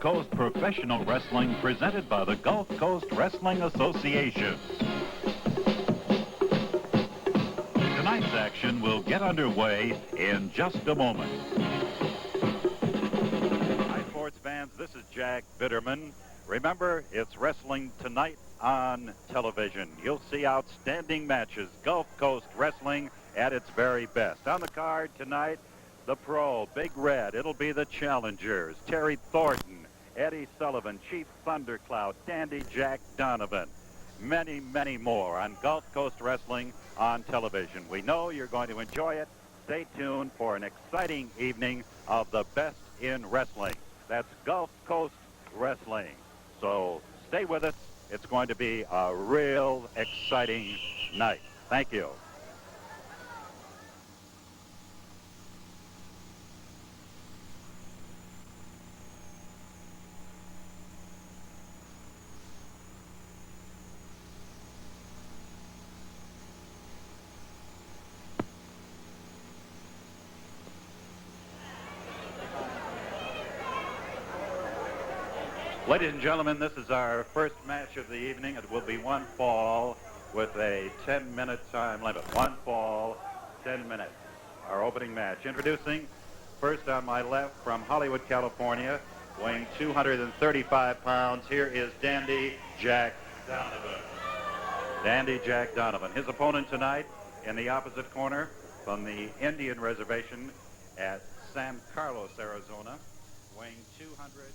Coast Professional Wrestling presented by the Gulf Coast Wrestling Association. Tonight's action will get underway in just a moment. Hi, sports fans. This is Jack Bitterman. Remember, it's Wrestling Tonight on television. You'll see outstanding matches. Gulf Coast Wrestling at its very best. On the card tonight, the Pro, Big Red. It'll be the challengers. Terry Thornton, Eddie Sullivan, Chief Thundercloud, Dandy Jack Donovan. Many, many more on Gulf Coast Wrestling on television. We know you're going to enjoy it. Stay tuned for an exciting evening of the best in wrestling. That's Gulf Coast Wrestling. So stay with us. It's going to be a real exciting night. Thank you. Ladies and gentlemen, this is our first match of the evening. It will be one fall with a 10-minute time limit. One fall, 10 minutes. Our opening match. Introducing first on my left from Hollywood, California, weighing 235 pounds. Here is Dandy Jack Donovan. Dandy Jack Donovan. His opponent tonight in the opposite corner from the Indian Reservation at San Carlos, Arizona, weighing 200.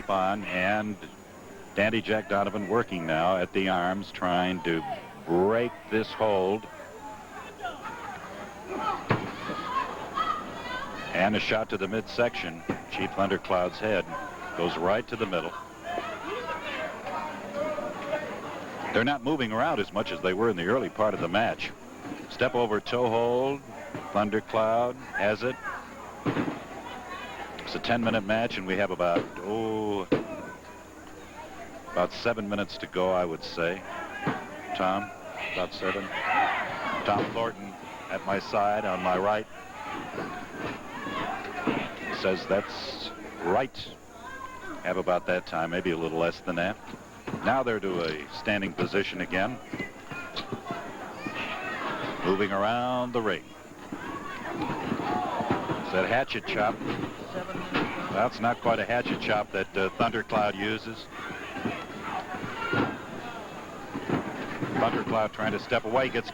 On and Dandy Jack Donovan working now at the arms, trying to break this hold. And a shot to the midsection. Chief Thundercloud's head goes right to the middle. They're not moving around as much as they were in the early part of the match. Step over toe hold. Thundercloud has it. It's a 10-minute match, and we have about 7 minutes to go, I would say. Tom, about 7. Tom Thornton at my side, on my right, says that's right. Have about that time, maybe a little less than that. Now they're to a standing position again. Moving around the ring. It's that hatchet chop. That's not quite a hatchet chop that Thundercloud uses. Thundercloud trying to step away. Gets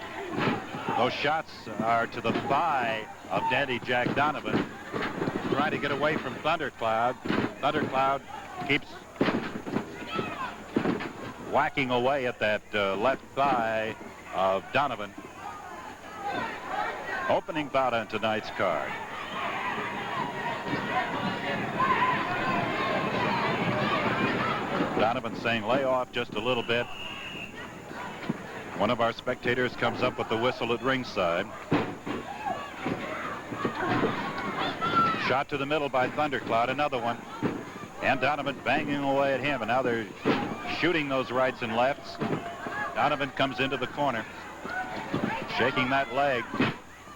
those shots are to the thigh of Dandy Jack Donovan. Trying to get away from Thundercloud. Thundercloud keeps whacking away at that left thigh of Donovan. Opening bout on tonight's card. Donovan saying lay off just a little bit. One of our spectators comes up with the whistle at ringside. Shot to the middle by Thundercloud, another one. And Donovan banging away at him, and now they're shooting those rights and lefts. Donovan comes into the corner, shaking that leg.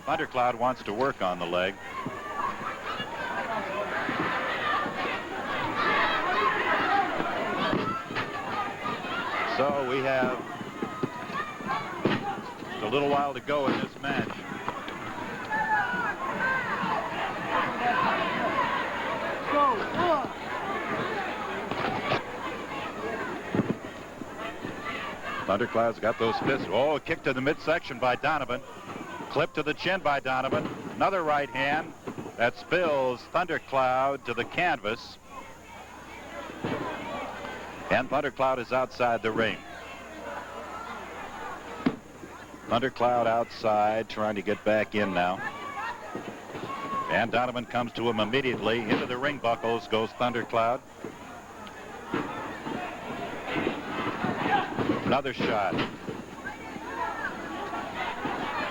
Thundercloud wants to work on the leg. So we have just a little while to go in this match. Thundercloud's got those fists. Oh, a kick to the midsection by Donovan. Clip to the chin by Donovan. Another right hand that spills Thundercloud to the canvas. And Thundercloud is outside the ring. Thundercloud outside, trying to get back in now. And Donovan comes to him immediately. Into the ring buckles goes Thundercloud. Another shot.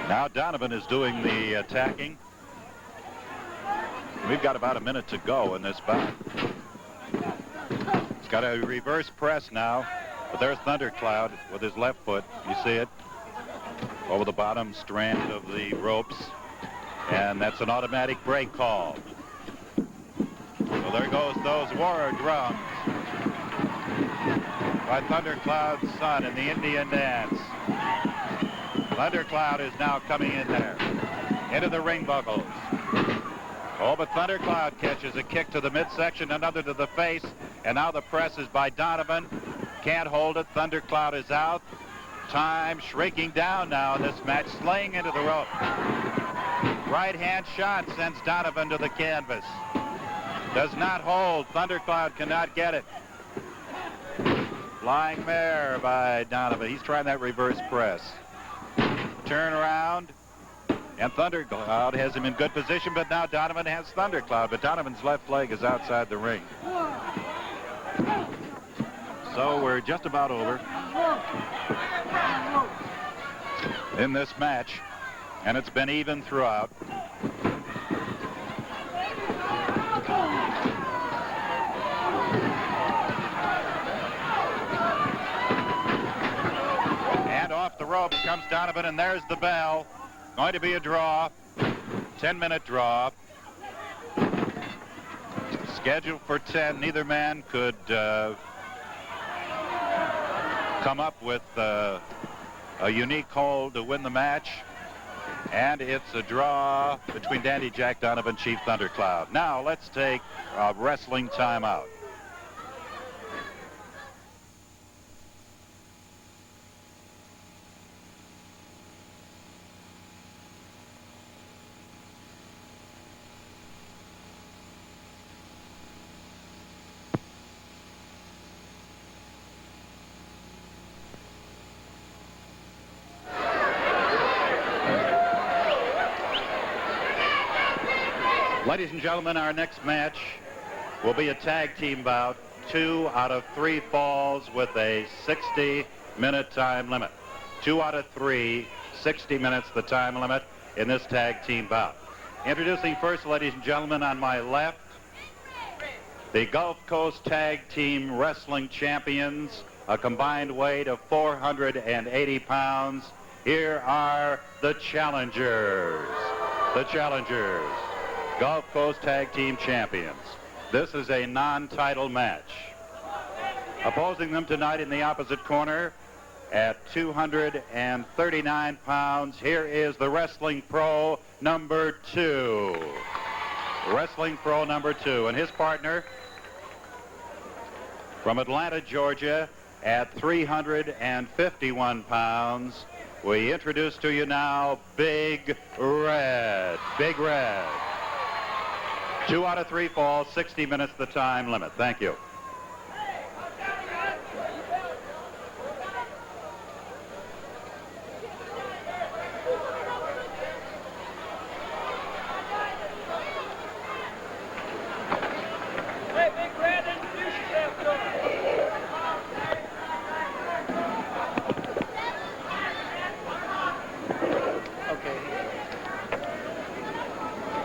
Now Donovan is doing the attacking. We've got about a minute to go in this bout. He's got a reverse press now, but there's Thundercloud with his left foot. You see it over the bottom strand of the ropes, and that's an automatic break call. So there goes those war drums by Thundercloud's son in the Indian dance. Thundercloud is now coming in there into the ring buckles. Oh, but Thundercloud catches a kick to the midsection, another to the face, and now the press is by Donovan. Can't hold it. Thundercloud is out. Time shrinking down now in this match, slaying into the rope. Right hand shot sends Donovan to the canvas. Does not hold. Thundercloud cannot get it. Flying mare by Donovan. He's trying that reverse press. Turn around, and Thundercloud has him in good position, but now Donovan has Thundercloud, but Donovan's left leg is outside the ring. So we're just about over in this match, and it's been even throughout. Off the ropes comes Donovan, and there's the bell. Going to be a draw, 10-minute draw. Scheduled for 10. Neither man could come up with a unique hold to win the match. And it's a draw between Dandy Jack Donovan and Chief Thundercloud. Now let's take a wrestling timeout. Ladies and gentlemen, our next match will be a tag team bout. 2 out of 3 falls with a 60-minute time limit. 2 out of 3, 60 minutes the time limit in this tag team bout. Introducing first, ladies and gentlemen, on my left, the Gulf Coast Tag Team Wrestling Champions, a combined weight of 480 pounds. Here are the challengers. The challengers. Gulf Coast Tag Team Champions. This is a non-title match. Opposing them tonight in the opposite corner at 239 pounds, here is the Wrestling Pro number 2. Wrestling Pro number 2. And his partner from Atlanta, Georgia at 351 pounds. We introduce to you now Big Red. Big Red. 2 out of 3 falls, 60 minutes the time limit. Thank you. Hey, Big Red, introduce yourself to us.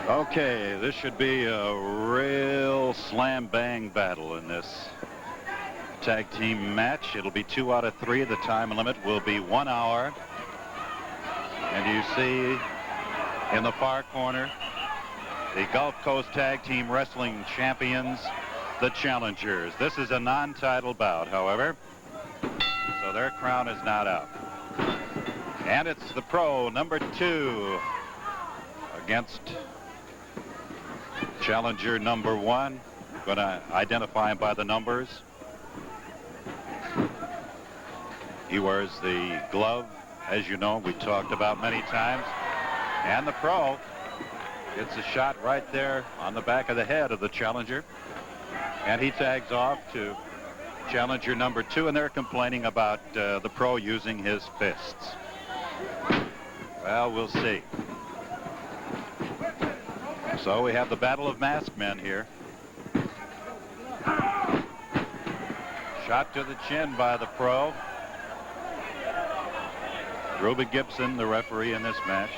Okay, this should be a real slam-bang battle in this tag team match. It'll be 2 out of 3. The time limit will be 1 hour. And you see in the far corner, the Gulf Coast Tag Team Wrestling Champions, the challengers. This is a non-title bout, however, so their crown is not out. And it's the Pro number 2 against challenger number 1. Going to identify him by the numbers. He wears the glove, as you know, we talked about many times. And the pro gets a shot right there on the back of the head of the challenger. And he tags off to challenger number 2, and they're complaining about the pro using his fists. Well, we'll see. So we have the battle of masked men here. Shot to the chin by the pro. Ruby Gibson, the referee in this match.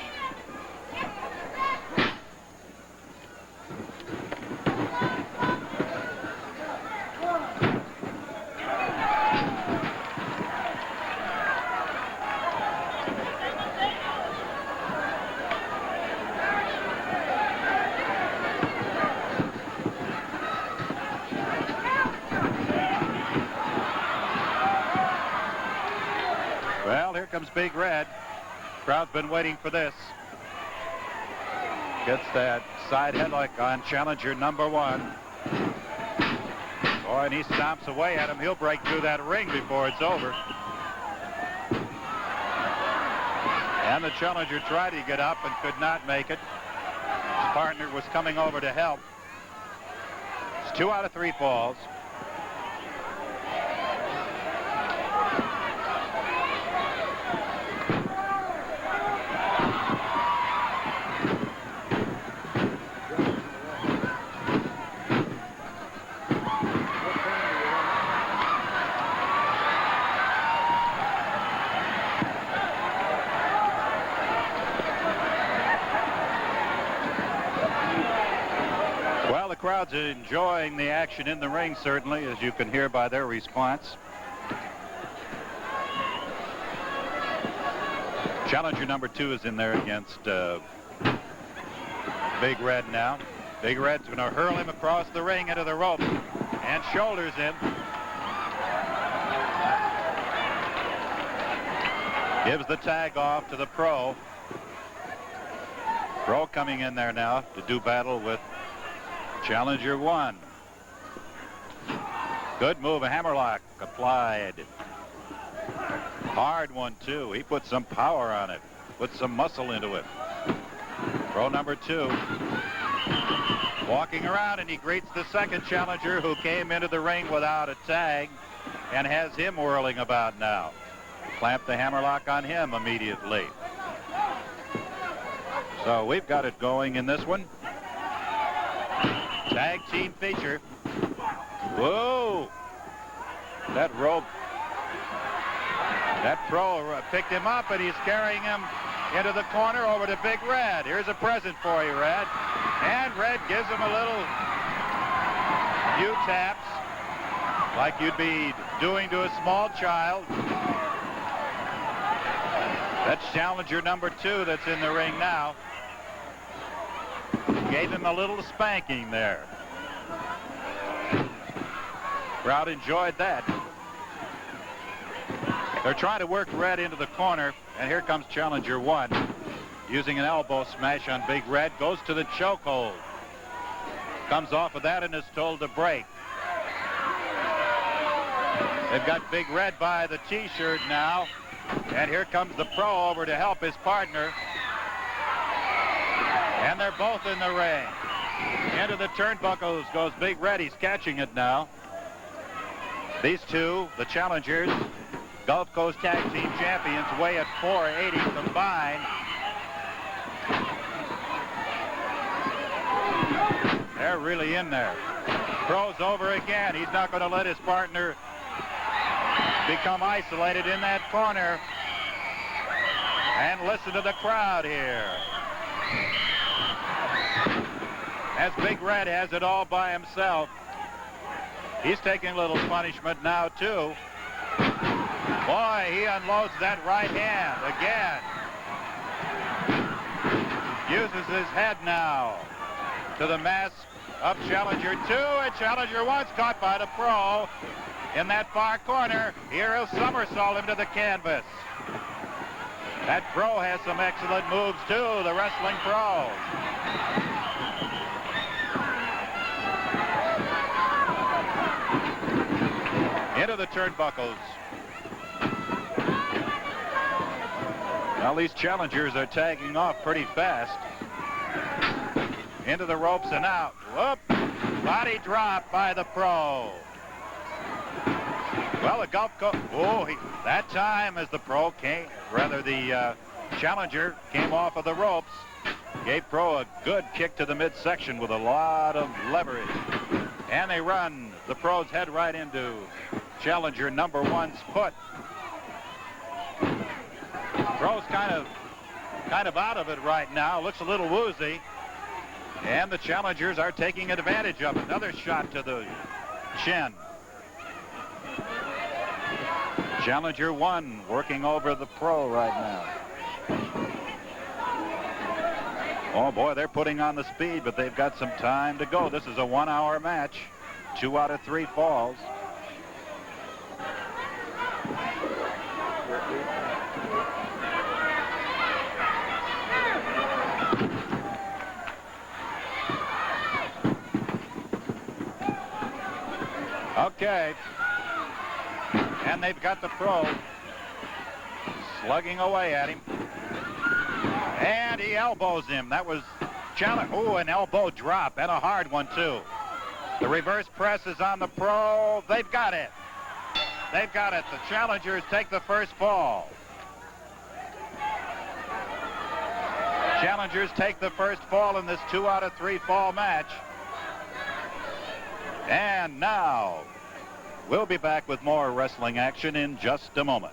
Comes Big Red. Crowd's been waiting for this. Gets that side headlock on challenger number 1. Oh, and he stomps away at him. He'll break through that ring before it's over. And the challenger tried to get up and could not make it. His partner was coming over to help. It's 2 out of 3 falls. Crowd's enjoying the action in the ring, certainly, as you can hear by their response. Challenger number 2 is in there against Big Red now. Big Red's going to hurl him across the ring into the rope and shoulders him. Gives the tag off to the pro. Pro coming in there now to do battle with challenger 1. Good move, a hammerlock applied. Hard one, too. He put some power on it, put some muscle into it. Pro number 2 walking around, and he greets the second challenger who came into the ring without a tag and has him whirling about now. Clamped the hammerlock on him immediately. So we've got it going in this one. Tag team feature. Whoa! That rope. That pro picked him up, and he's carrying him into the corner over to Big Red. Here's a present for you, Red. And Red gives him a little few taps like you'd be doing to a small child. That's challenger number 2 that's in the ring now. Gave him a little spanking there. Crowd enjoyed that. They're trying to work Red into the corner, and here comes challenger 1 using an elbow smash on Big Red. Goes to the chokehold. Comes off of that and is told to break. They've got Big Red by the T-shirt now, and here comes the pro over to help his partner. And they're both in the ring. Into the turnbuckles goes Big Red. He's catching it now. These two, the challengers, Gulf Coast Tag Team Champions, weigh at 480 combined. They're really in there. Pro's over again. He's not going to let his partner become isolated in that corner. And listen to the crowd here. As Big Red has it all by himself. He's taking a little punishment now, too. Boy, he unloads that right hand again. Uses his head now to the mask of challenger 2, and challenger 1's caught by the pro in that far corner. Here he'll somersault him to the canvas. That pro has some excellent moves, too, the wrestling pro. Into the turnbuckles. Well, these challengers are tagging off pretty fast. Into the ropes and out. Whoop! Body drop by the pro. Well, the Gulf Coast. Oh, that time as the pro came, rather the challenger came off of the ropes, gave pro a good kick to the midsection with a lot of leverage. And they run the pro's head right into challenger number one's foot. Pro's kind of out of it right now. Looks a little woozy. And the challengers are taking advantage of it. Another shot to the chin. Challenger one working over the pro right now. Oh boy, they're putting on the speed, but they've got some time to go. This is a 1 hour match. 2 out of 3 falls. Okay. And they've got the pro slugging away at him. And he elbows him. That was challenge. Oh, an elbow drop and a hard one too. The reverse press is on the pro. They've got it. They've got it. The challengers take the first fall. Challengers take the first fall in this 2 out of 3 fall match. And now we'll be back with more wrestling action in just a moment.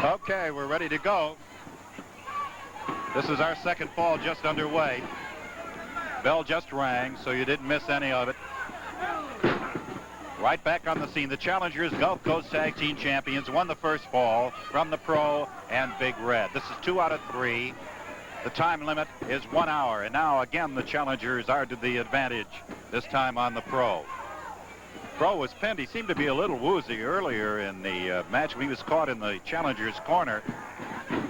Okay, we're ready to go. This is our second fall just underway. Bell just rang, so you didn't miss any of it. Right back on the scene. The challengers, Gulf Coast Tag Team Champions, won the first fall from the pro and Big Red. This is 2 out of 3. The time limit is 1 hour. And now, again, the challengers are to the advantage, this time on the pro. Pro was pinned. He seemed to be a little woozy earlier in the match. He was caught in the challenger's corner.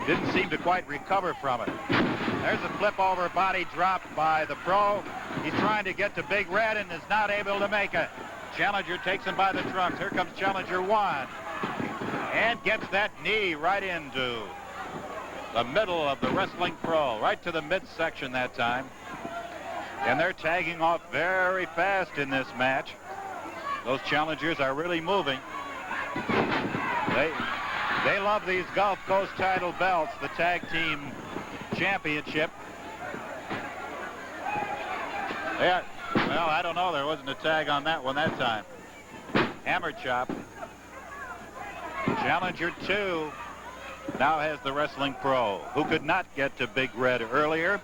Didn't seem to quite recover from it. There's a flip over body drop by the pro. He's trying to get to Big Red and is not able to make it. Challenger takes him by the trunks. Here comes challenger one. And gets that knee right into the middle of the wrestling pro, right to the midsection that time. And they're tagging off very fast in this match. Those challengers are really moving. They love these Gulf Coast title belts, the tag team championship. Yeah, well, I don't know. There wasn't a tag on that one that time. Hammer chop. Challenger 2 now has the wrestling pro, who could not get to Big Red earlier.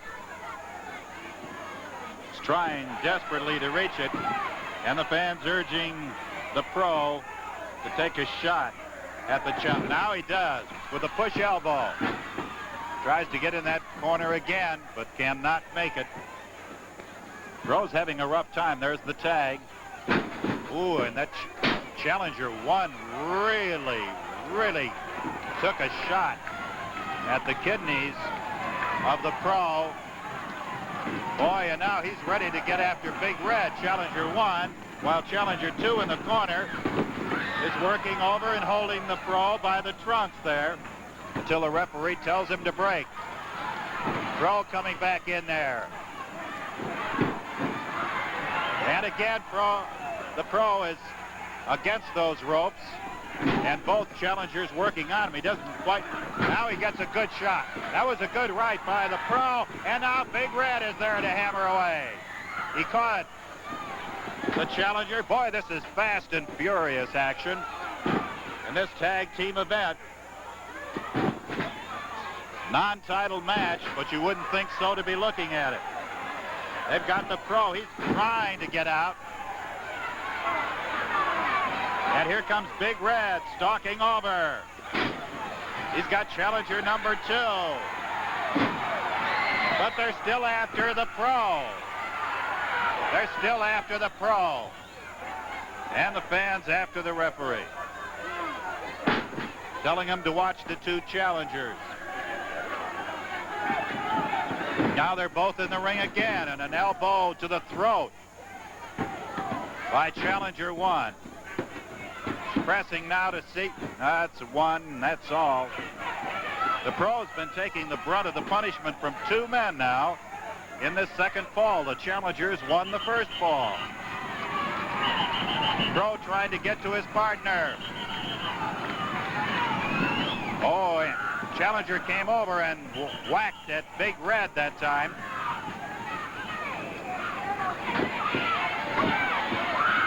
He's trying desperately to reach it. And the fans urging the pro to take a shot at the chop. Now he does with a push elbow. Tries to get in that corner again, but cannot make it. Pro's having a rough time. There's the tag. Ooh, and that challenger one really took a shot at the kidneys of the pro. Boy, and now he's ready to get after Big Red. Challenger 1, while Challenger 2 in the corner is working over and holding the pro by the trunks there until the referee tells him to break. Pro coming back in there. And again, the pro is against those ropes. And both challengers working on him. He doesn't quite. Now he gets a good shot. That was a good right by the pro. And now Big Red is there to hammer away. He caught the challenger. Boy, this is fast and furious action in this tag team event. Non-title match, but you wouldn't think so to be looking at it. They've got the pro. He's trying to get out. And here comes Big Red stalking over. He's got challenger number 2. But they're still after the pro. They're still after the pro. And the fans after the referee. Telling them to watch the two challengers. Now they're both in the ring again, and an elbow to the throat by challenger one. Pressing now to see. That's one, that's all. The pro's been taking the brunt of the punishment from two men now in this second fall. The challengers won the first fall. Pro trying to get to his partner. Oh, and challenger came over and whacked at Big Red that time.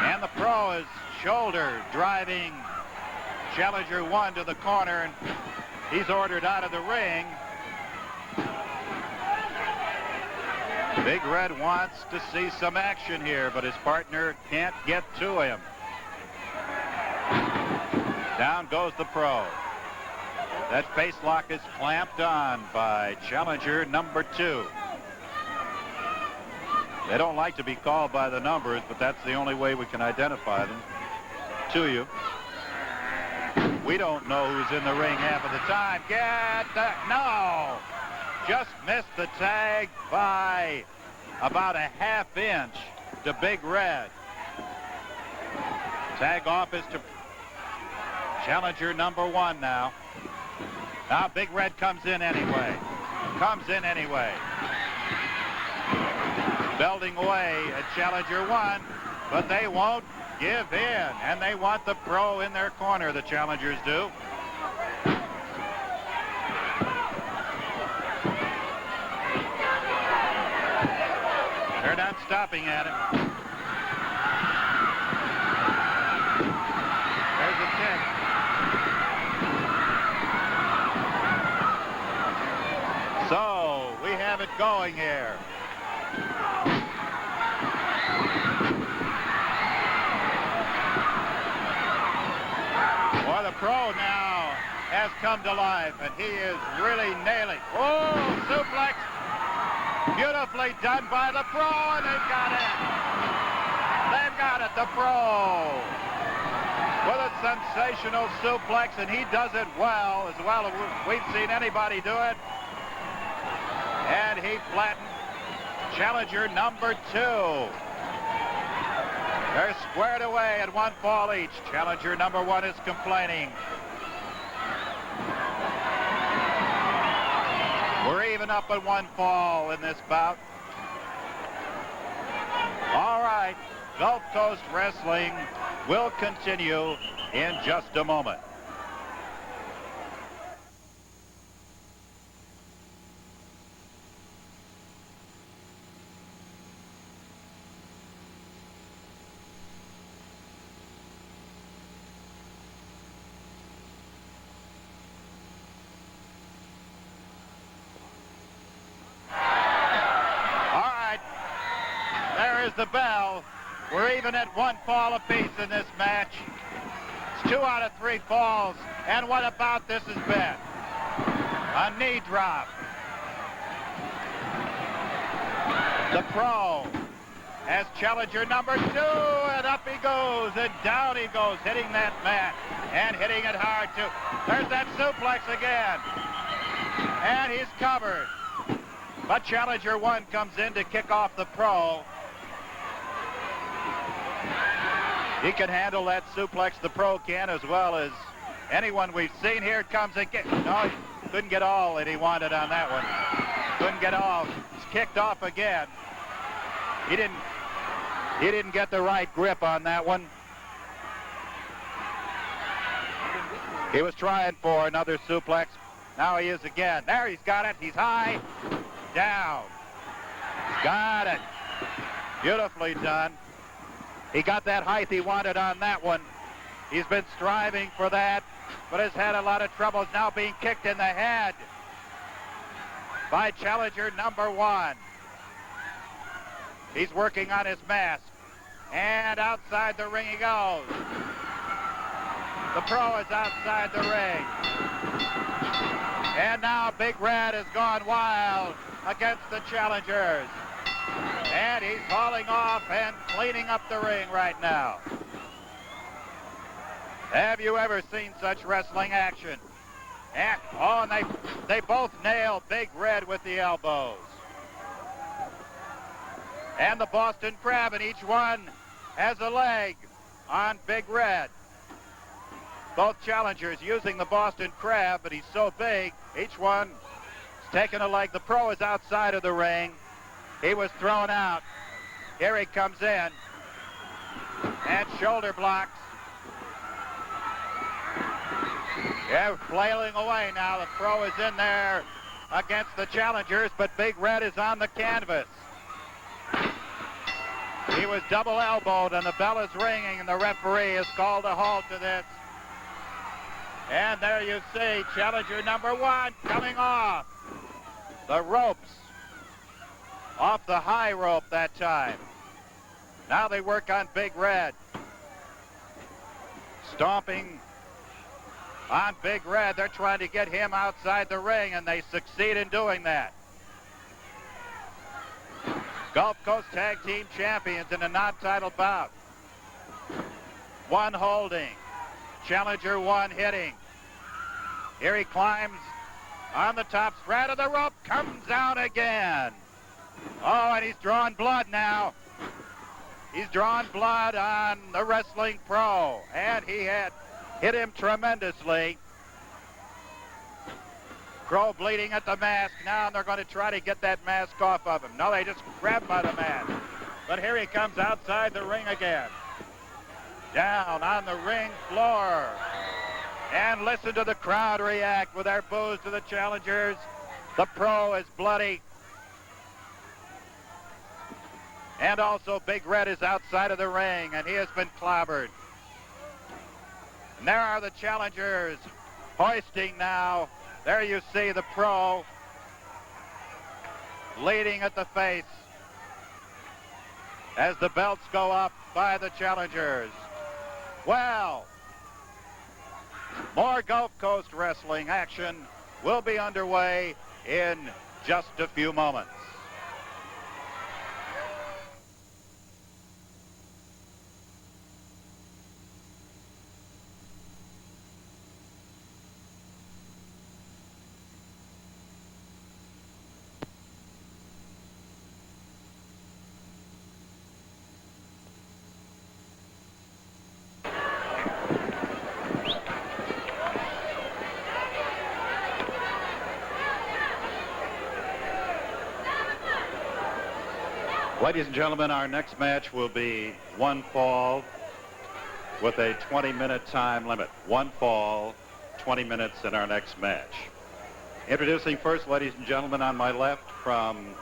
And the pro is shoulder driving challenger one to the corner, and he's ordered out of the ring. Big Red wants to see some action here, but his partner can't get to him. Down goes the pro. That face lock is clamped on by challenger number two. They don't like to be called by the numbers, but that's the only way we can identify them to you. We don't know who's in the ring half of the time. Get that. No! Just missed the tag by about a half inch to Big Red. Tag off is to challenger number one now. Now Big Red comes in anyway. Belting away at challenger one, but they won't give in, and they want the pro in their corner, the challengers do. They're not stopping at him. There's a kick. So we have it going here. Well, the pro now has come to life, and he is really nailing. Oh, suplex. Beautifully done by the pro, and they've got it. They've got it, the pro. With a sensational suplex, and he does it well as we've seen anybody do it. And he flattened challenger number two. They're squared away at one fall each. Challenger number one is complaining. We're even up at one fall in this bout. All right, Gulf Coast Wrestling will continue in just a moment. The bell. We're even at one fall apiece in this match. It's 2 out of 3 falls. And what about this has been? A knee drop. The pro has challenger number 2, and up he goes, and down he goes, hitting that mat, and hitting it hard too. There's that suplex again. And he's covered. But challenger 1 comes in to kick off the pro. He can handle that suplex, the pro can, as well as anyone we've seen. Here it comes again. No, he couldn't get all that he wanted on that one. Couldn't get all. He's kicked off again. He didn't get the right grip on that one. He was trying for another suplex. Now he is again. There, he's got it. He's high. Down. Got it. Beautifully done. He got that height he wanted on that one. He's been striving for that, but has had a lot of troubles. Now being kicked in the head by challenger number 1. He's working on his mask. And outside the ring he goes. The pro is outside the ring. And now Big Red has gone wild against the challengers. And he's hauling off and cleaning up the ring right now. Have you ever seen such wrestling action? And they both nail Big Red with the elbows. And the Boston Crab, and each one has a leg on Big Red. Both challengers using the Boston Crab, but he's so big, each one is taking a leg. The Pro is outside of the ring. He was thrown out. Here he comes in. And shoulder blocks. Yeah, flailing away now. The Pro is in there against the challengers, but Big Red is on the canvas. He was double elbowed, and the bell is ringing, and the referee has called a halt to this. And there you see challenger number 1 coming off the ropes. Off the high rope that time. Now they work on Big Red. Stomping on Big Red. They're trying to get him outside the ring, and they succeed in doing that. Gulf Coast Tag Team Champions in a non-title bout. 1 holding. Challenger 1 hitting. Here he climbs on the top strand of the rope. Comes down again. Oh, and he's drawing blood now. He's drawing blood on the Wrestling Pro. And he had hit him tremendously. Pro bleeding at the mask now, and they're going to try to get that mask off of him. No, they just grab him by the mask. But here he comes outside the ring again. Down on the ring floor. And listen to the crowd react with their boos to the challengers. The Pro is bloody. And also Big Red is outside of the ring, and he has been clobbered. And there are the challengers hoisting now. There you see the Pro bleeding at the face as the belts go up by the challengers. Well, more Gulf Coast wrestling action will be underway in just a few moments. Ladies and gentlemen, our next match will be 1 fall with a 20-minute time limit. 1 fall, 20 minutes in our next match. Introducing first, ladies and gentlemen, on my left from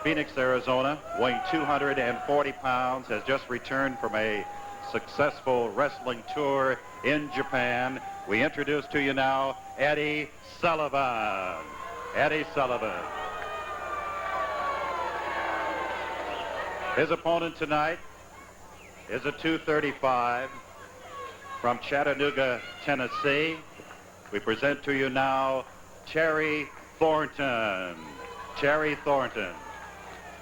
Phoenix, Arizona, weighing 240 pounds, has just returned from a successful wrestling tour in Japan. We introduce to you now Eddie Sullivan. Eddie Sullivan. His opponent tonight is a 235 from Chattanooga, Tennessee. We present to you now Terry Thornton. Terry Thornton.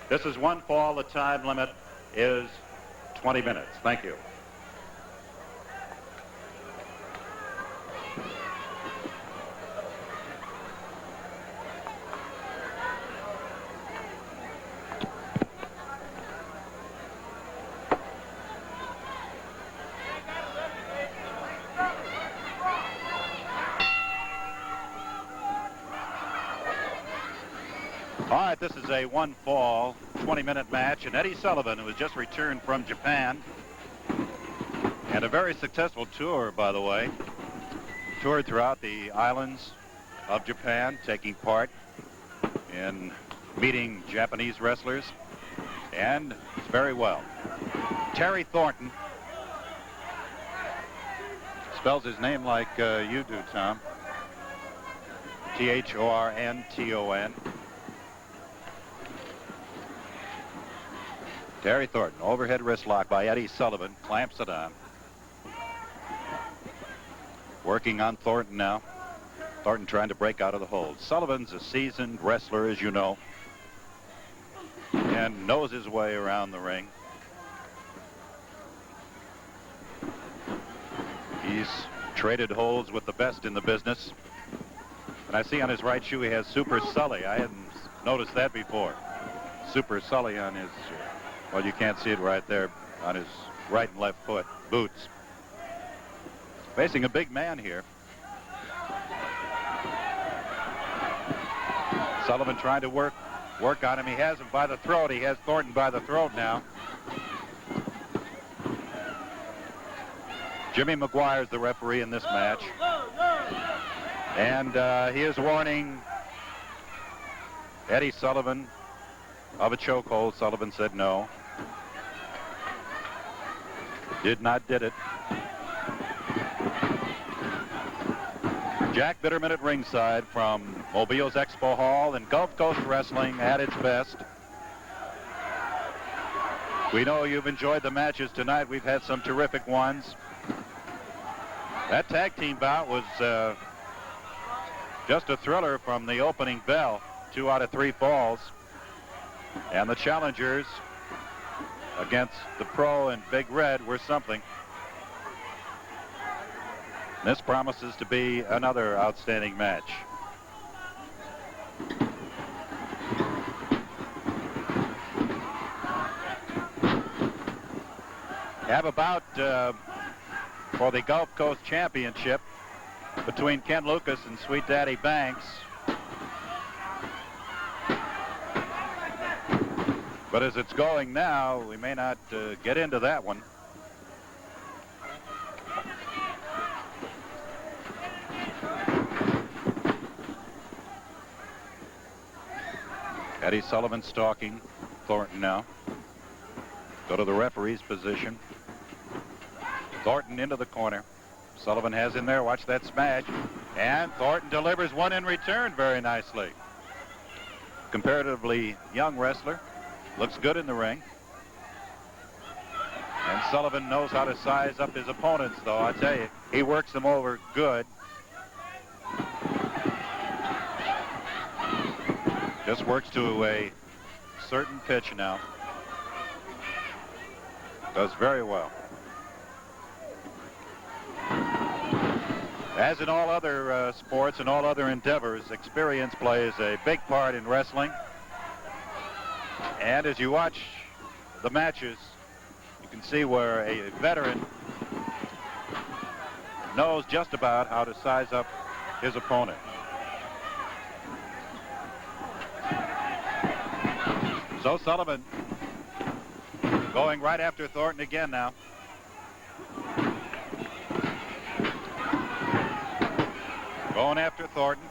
This is 1 fall. The time limit is 20 minutes. Thank you. All right, this is a 1 fall, 20-minute match, and Eddie Sullivan, who has just returned from Japan, and a very successful tour, by the way, toured throughout the islands of Japan, taking part in meeting Japanese wrestlers, and it's very well. Terry Thornton spells his name like you do, Tom. Thornton. Terry Thornton, overhead wrist lock by Eddie Sullivan, clamps it on. Working on Thornton now. Thornton trying to break out of the hold. Sullivan's a seasoned wrestler, as you know. and knows his way around the ring. He's traded holds with the best in the business. And I see on his right shoe he has Super Sully. I hadn't noticed that before. Super Sully on his, well, you can't see it right there, on his right and left foot, boots. Facing a big man here. Sullivan trying to work on him. He has him by the throat. He has Thornton by the throat now. Jimmy McGuire's the referee in this match. And he is warning Eddie Sullivan of a chokehold. Sullivan said no. Did it. Jack Bitterman at ringside from Mobile's Expo Hall and Gulf Coast Wrestling at its best. We know you've enjoyed the matches tonight. We've had some terrific ones. That tag team bout was just a thriller from the opening bell. 2 out of 3 falls. And the challengers against the Pro and Big Red were something. This promises to be another outstanding match. Have about for the Gulf Coast Championship between Ken Lucas and Sweet Daddy Banks. But as it's going now, we may not get into that one. Eddie Sullivan stalking Thornton now. Go to the referee's position. Thornton into the corner. Sullivan has in there. Watch that smash. And Thornton delivers one in return very nicely. Comparatively young wrestler. Looks good in the ring. And Sullivan knows how to size up his opponents, though. I tell you, he works them over good. Just works to a certain pitch now. Does very well. As in all other sports and all other endeavors, experience plays a big part in wrestling. And as you watch the matches, you can see where a veteran knows just about how to size up his opponent. So Sullivan going right after Thornton again now. Going after Thornton.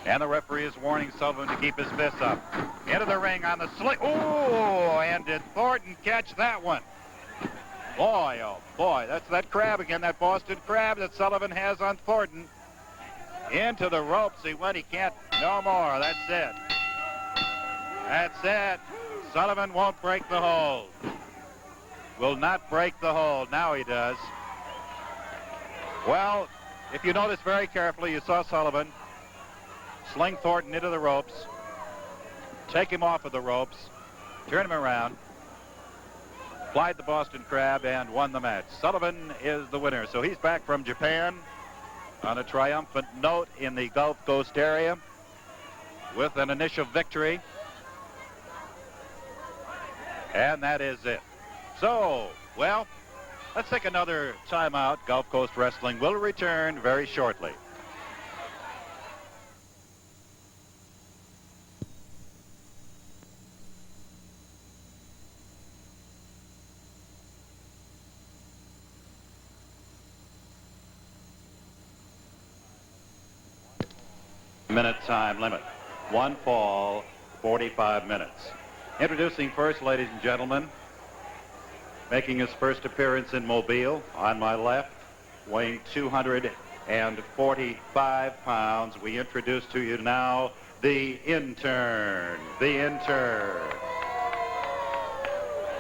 And the referee is warning Sullivan to keep his fists up. Into the ring on the sling. Oh, and did Thornton catch that one? Boy, oh boy, that's that crab again, that Boston crab that Sullivan has on Thornton. Into the ropes he went. He can't no more. That's it. That's it. Sullivan won't break the hold. Will not break the hold. Now he does. Well, if you notice very carefully, you saw Sullivan sling Thornton into the ropes, take him off of the ropes, turn him around, applied the Boston Crab, and won the match. Sullivan is the winner. So he's back from Japan on a triumphant note in the Gulf Coast area with an initial victory. And that is it. So, well, let's take another timeout. Gulf Coast Wrestling will return very shortly. Minute time limit. One fall, 45 minutes. Introducing first, ladies and gentlemen, making his first appearance in Mobile, on my left, weighing 245 pounds. We introduce to you now the Intern. The Intern.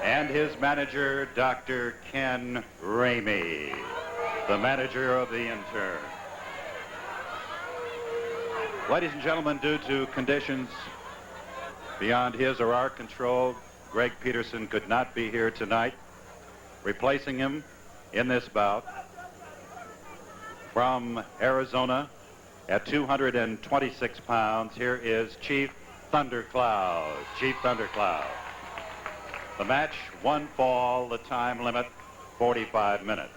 And his manager, Dr. Ken Ramey, the manager of the Intern. Ladies and gentlemen, due to conditions beyond his or our control, Greg Peterson could not be here tonight. Replacing him in this bout from Arizona at 226 pounds, here is Chief Thundercloud. Chief Thundercloud. The match, 1 fall, the time limit, 45 minutes.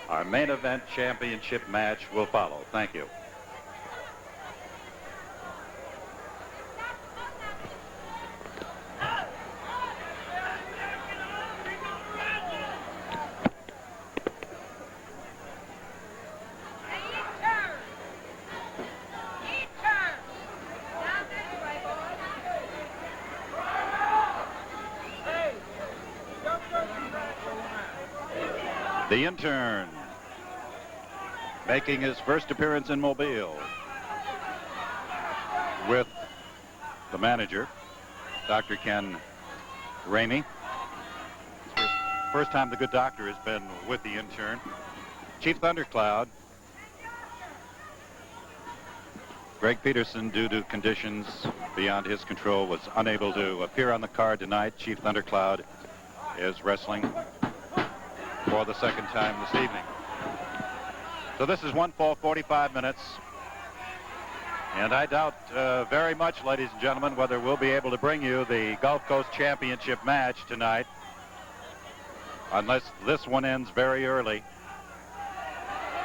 Our main event championship match will follow. Thank you. The Intern, making his first appearance in Mobile with the manager, Dr. Ken Ramey. First time the good doctor has been with the Intern. Chief Thundercloud. Greg Peterson, due to conditions beyond his control, was unable to appear on the card tonight. Chief Thundercloud is wrestling for the second time this evening. So this is 1 fall, 45 minutes. And I doubt very much, ladies and gentlemen, whether we'll be able to bring you the Gulf Coast Championship match tonight, unless this one ends very early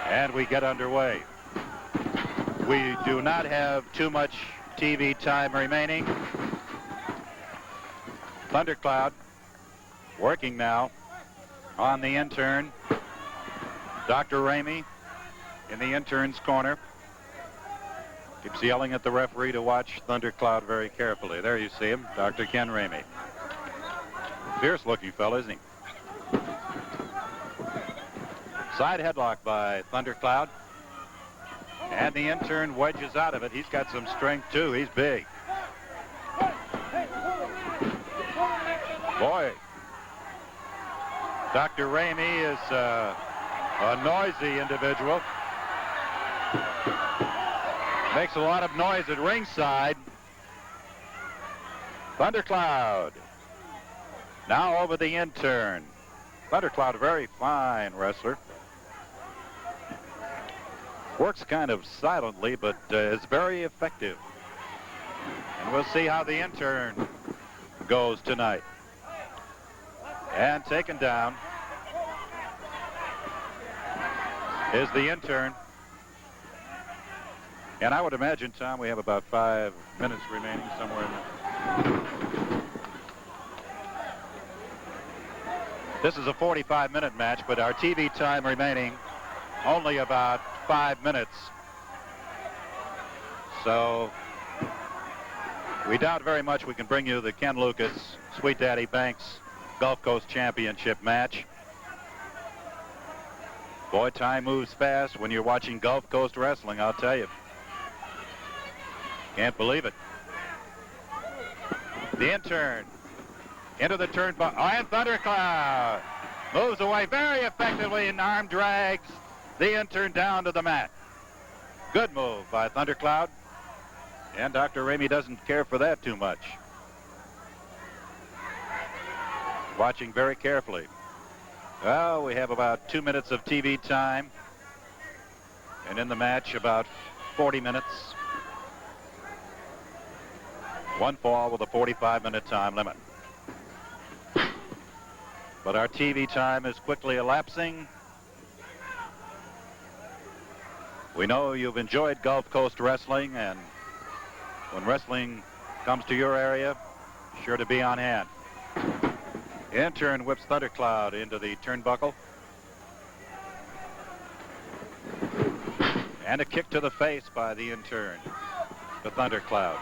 and we get underway. We do not have too much TV time remaining. Thundercloud working now on the Intern. Dr. Ramey in the Intern's corner. Keeps yelling at the referee to watch Thundercloud very carefully. There you see him, Dr. Ken Ramey. Fierce looking fellow, isn't he? Side headlock by Thundercloud. And the Intern wedges out of it. He's got some strength too. He's big. Boy, Dr. Ramey is a noisy individual. Makes a lot of noise at ringside. Thundercloud now over the Intern. Thundercloud, a very fine wrestler. Works kind of silently, but is very effective. And we'll see how the Intern goes tonight. And taken down is the Intern. And I would imagine, Tom, we have about 5 minutes remaining somewhere in there. This is a 45-minute match, but our TV time remaining only about 5 minutes. So we doubt very much we can bring you the Ken Lucas, Sweet Daddy Banks Gulf Coast Championship match. Boy, time moves fast when you're watching Gulf Coast wrestling, I'll tell you. Can't believe it. The Intern into the turnbuckle. Oh, and Thundercloud moves away very effectively and arm drags the Intern down to the mat. Good move by Thundercloud. And Dr. Ramey doesn't care for that too much. Watching very carefully. Well, we have about 2 minutes of TV time. And in the match, about 40 minutes. 1 fall with a 45-minute time limit. But our TV time is quickly elapsing. We know you've enjoyed Gulf Coast wrestling, and when wrestling comes to your area, sure to be on hand. Intern whips Thundercloud into the turnbuckle. And a kick to the face by the Intern to Thundercloud.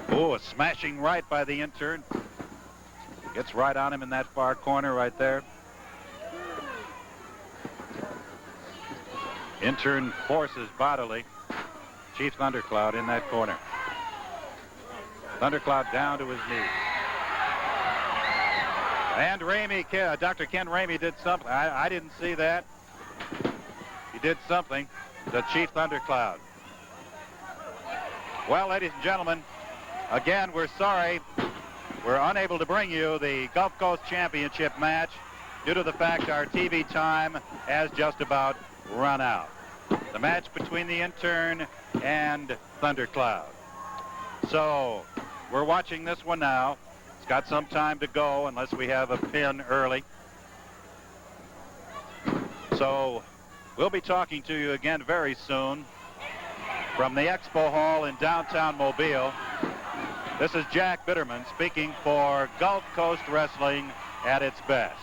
Oh, a smashing right by the Intern. Gets right on him in that far corner right there. Intern forces bodily Chief Thundercloud in that corner. Thundercloud down to his knees. And Ramey, Dr. Ken Ramey did something. I didn't see that. He did something to Chief Thundercloud. Well, ladies and gentlemen, again, we're sorry. We're unable to bring you the Gulf Coast Championship match due to the fact our TV time has just about run out. The match between the Intern and Thundercloud. So we're watching this one now. It's got some time to go unless we have a pin early. So we'll be talking to you again very soon from the Expo Hall in downtown Mobile. This is Jack Bitterman speaking for Gulf Coast Wrestling at its best.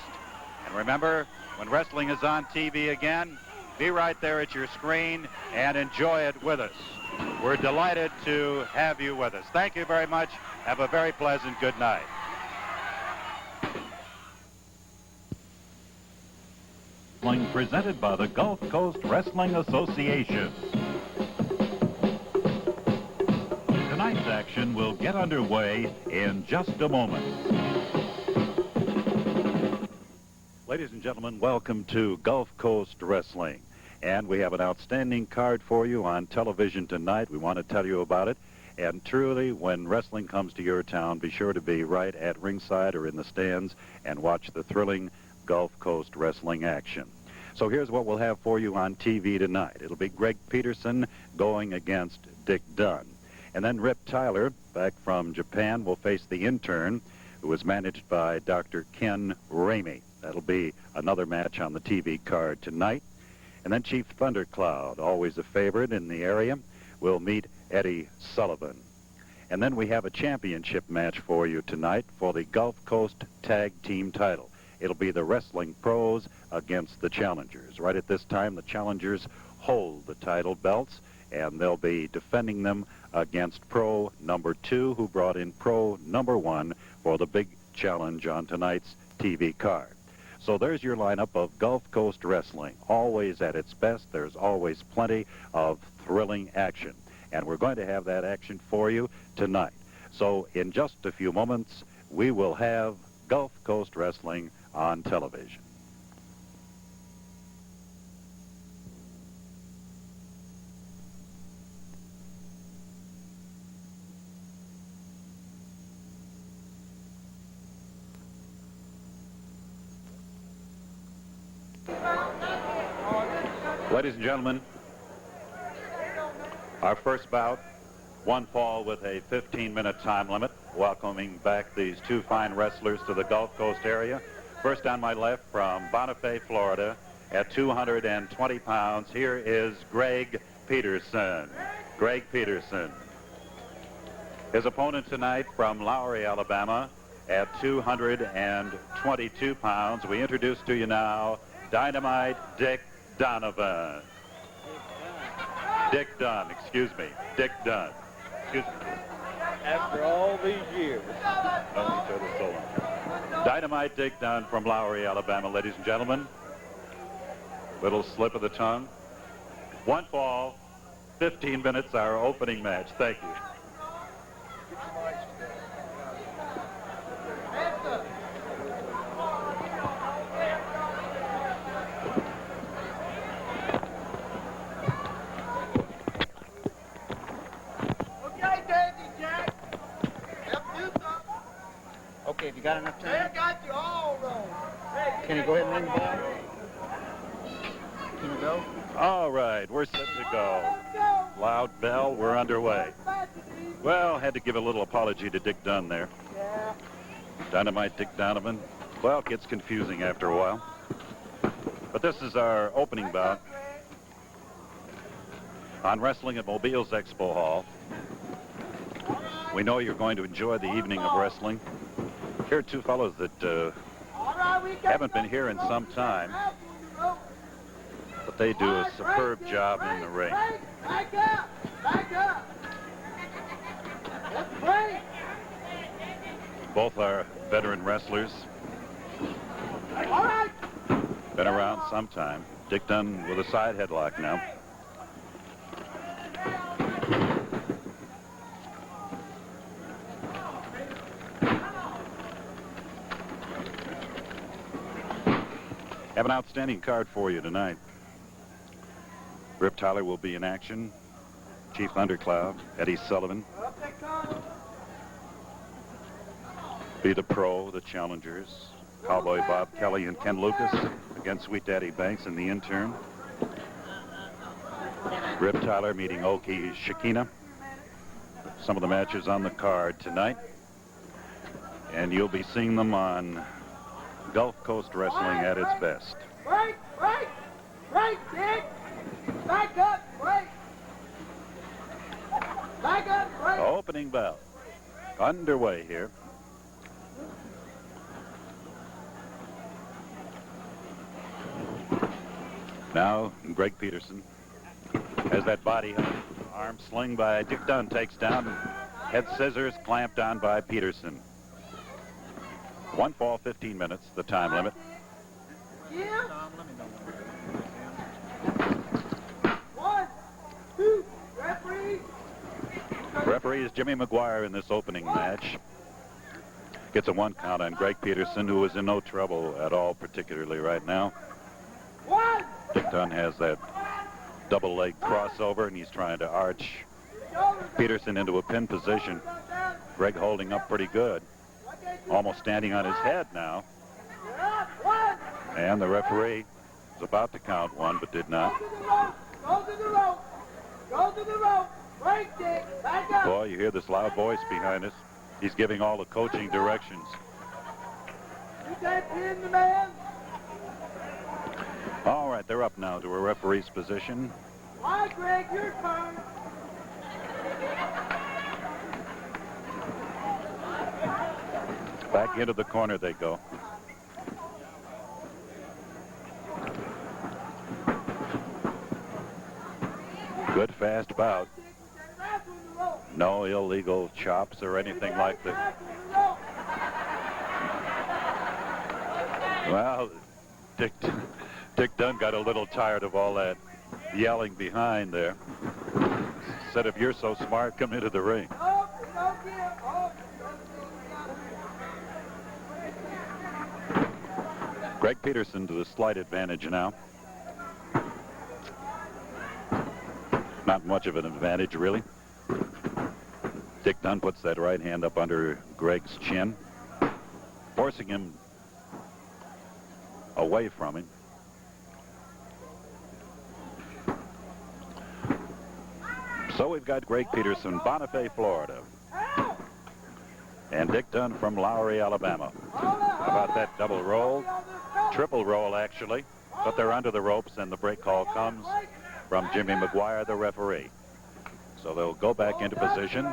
And remember, when wrestling is on TV again, be right there at your screen and enjoy it with us. We're delighted to have you with us. Thank you very much. Have a very pleasant good night. Presented by the Gulf Coast Wrestling Association. Tonight's action will get underway in just a moment. Ladies and gentlemen, welcome to Gulf Coast Wrestling. And we have an outstanding card for you on television tonight. We want to tell you about it. And truly, when wrestling comes to your town, be sure to be right at ringside or in the stands and watch the thrilling Gulf Coast Wrestling action. So here's what we'll have for you on TV tonight. It'll be Greg Peterson going against Dick Dunn. And then Rip Tyler, back from Japan, will face the Intern, who is managed by Dr. Ken Ramey. That'll be another match on the TV card tonight. And then Chief Thundercloud, always a favorite in the area, will meet Eddie Sullivan. And then we have a championship match for you tonight for the Gulf Coast Tag Team title. It'll be the Wrestling Pros against the Challengers. Right at this time, the Challengers hold the title belts, and they'll be defending them against Pro number 2, who brought in Pro number 1 for the big challenge on tonight's TV card. So there's your lineup of Gulf Coast Wrestling. Always at its best. There's always plenty of thrilling action. And we're going to have that action for you tonight. So in just a few moments, we will have Gulf Coast Wrestling on television. Ladies and gentlemen, our first bout, one fall with a 15-minute time limit, welcoming back these two fine wrestlers to the Gulf Coast area. First on my left from Bonifay, Florida, at 220 pounds, here is Greg Peterson. Greg Peterson. His opponent tonight from Lowry, Alabama, at 222 pounds. We introduce to you now Dynamite Dick Donovan. Dick Dunn, excuse me. Dick Dunn. Excuse me. After all these years. Dynamite Dick Dunn from Lowry, Alabama, ladies and gentlemen. Little slip of the tongue. One fall, 15 minutes, our opening match. Thank you. Okay, if you got enough time. I got you all wrong. Can you go ahead and ring the bell? Can you go? All right, we're set to go. Loud bell, we're underway. Well, had to give a little apology to Dick Dunn there. Yeah. Dynamite Dick Donovan. Well, it gets confusing after a while. But this is our opening bout on Wrestling at Mobile's Expo Hall. We know you're going to enjoy the evening of wrestling. Here are two fellows that haven't been here in some time, but they do a superb job in the ring. Back up! Back up! Let's break! Both are veteran wrestlers. All right! Been around some time. Dick Dunn with a side headlock now. Have an outstanding card for you tonight. Rip Tyler will be in action. Chief Thundercloud, Eddie Sullivan. Be the Pro, the challengers, Cowboy Bob Kelly and Ken Lucas against Sweet Daddy Banks and the Intern. Rip Tyler meeting Oki Shakina. Some of the matches on the card tonight. And you'll be seeing them on Gulf Coast Wrestling at its best. Break, Dick! Back up, break! Back up, break! Opening bell. Underway here. Now, Greg Peterson has that body arm sling by Dick Dunn, takes down, head scissors clamped on by Peterson. 1 fall, 15 minutes, the time limit. Yeah. 1, 2, referee. Referee is Jimmy McGuire in this opening match. Gets a 1 count on Greg Peterson, who is in no trouble at all, particularly right now. 1. Dick Dunn has that double leg crossover, and he's trying to arch Peterson into a pin position. Greg holding up pretty good. Almost standing on his head now. And the referee is about to count 1, but did not. Go to the rope. Go to the rope. Break, Dick. Back up. Boy, you hear this loud voice behind us. He's giving all the coaching directions. You can't pin the man. All right, they're up now to a referee's position. All right, Greg, your turn. Back into the corner they go. Good fast bout. No illegal chops or anything like that. Well, Dick Dunn got a little tired of all that yelling behind there. Said, if you're so smart, come into the ring. Greg Peterson to the slight advantage now. Not much of an advantage, really. Dick Dunn puts that right hand up under Greg's chin, forcing him away from him. So we've got Greg Peterson, Bonifay, Florida. And Dick Dunn from Lowry, Alabama. How about that double roll? Triple roll, actually. But they're under the ropes, and the break call comes from Jimmy McGuire, the referee. So they'll go back into position,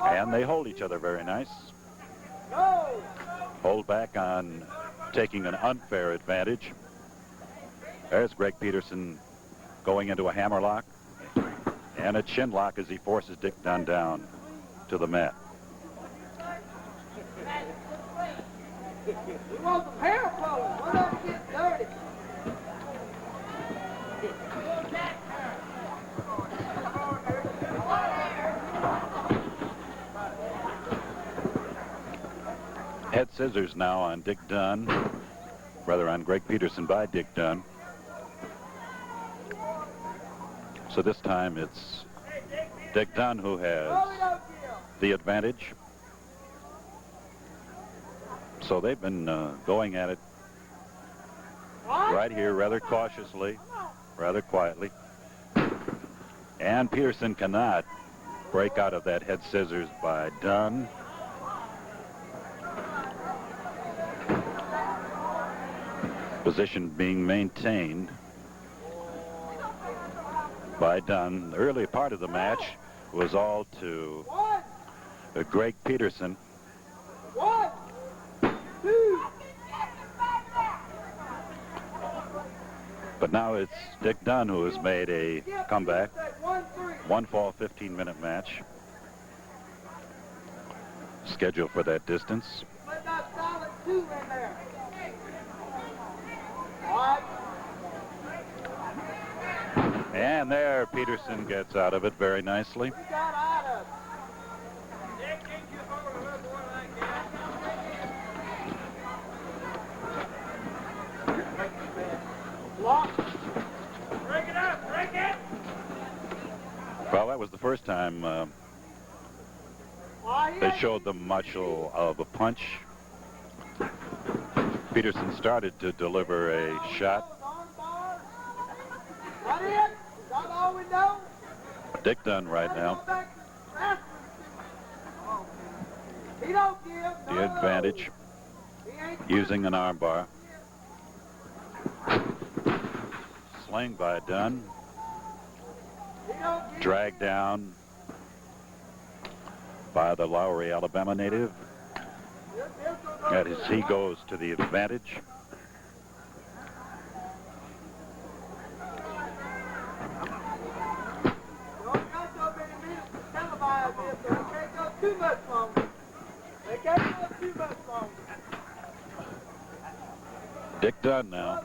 and they hold each other very nice. Hold back on taking an unfair advantage. There's Greg Peterson going into a hammerlock and a chin lock as he forces Dick Dunn down to the mat. We want some hair flowing. We're not getting dirty. Head scissors now on Dick Dunn, rather on Greg Peterson by Dick Dunn. So this time it's Dick Dunn who has the advantage. So they've been going at it right here rather cautiously, rather quietly. And Peterson cannot break out of that head scissors by Dunn. Position being maintained by Dunn. The early part of the match was all to Greg Peterson. 1, 2. But now it's Dick Dunn who has made a comeback. 1 fall, 15-minute match. Scheduled for that distance. Put that solid 2 in there. All right. And there Peterson gets out of it very nicely. We got out of it. Lock. Break it up. Break it. Well, that was the first time they showed the muscle of a punch. Peterson started to deliver a shot. Dick Dunn right now. The advantage, using an armbar. Sling by Dunn. Dragged down by the Lowry, Alabama native. As he goes to the advantage. Dick Dunn now.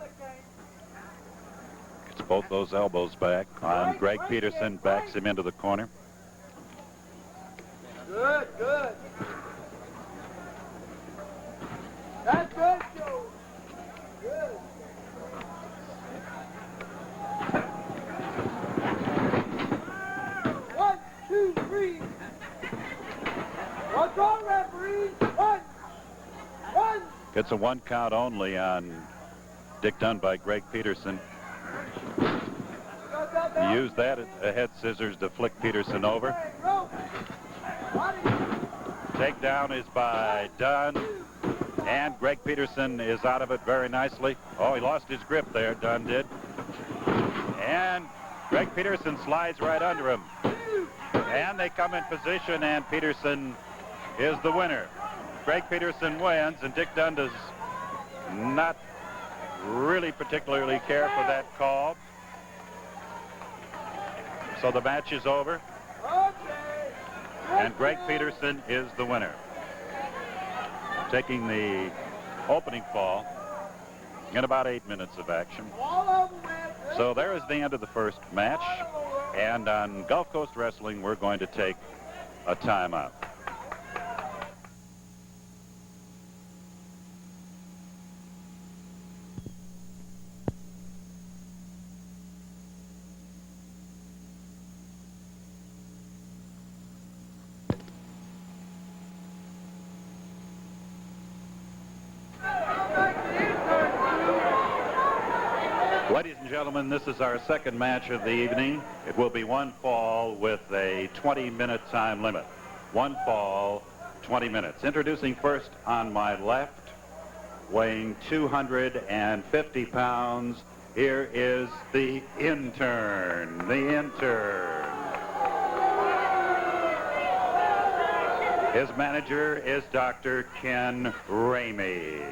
Gets both those elbows back on Greg Peterson, backs him into the corner. Good, good. That's good, Joe. Good. One, two, three. What's wrong, referee? One. Gets a 1 count only on Dick Dunn by Greg Peterson. He used that head scissors to flick Peterson over. Takedown is by Dunn, and Greg Peterson is out of it very nicely. Oh, he lost his grip there, Dunn did. And Greg Peterson slides right under him. And they come in position, and Peterson is the winner. Greg Peterson wins, and Dick Dunn does not really particularly care for that call. So the match is over. And Greg Peterson is the winner. Taking the opening fall in about 8 minutes of action. So there is the end of the first match. And on Gulf Coast Wrestling, we're going to take a timeout. Ladies and gentlemen, this is our second match of the evening. It will be one fall with a 20-minute time limit. One fall, 20 minutes. Introducing first on my left, weighing 250 pounds, here is the Intern. The Intern. His manager is Dr. Ken Ramey.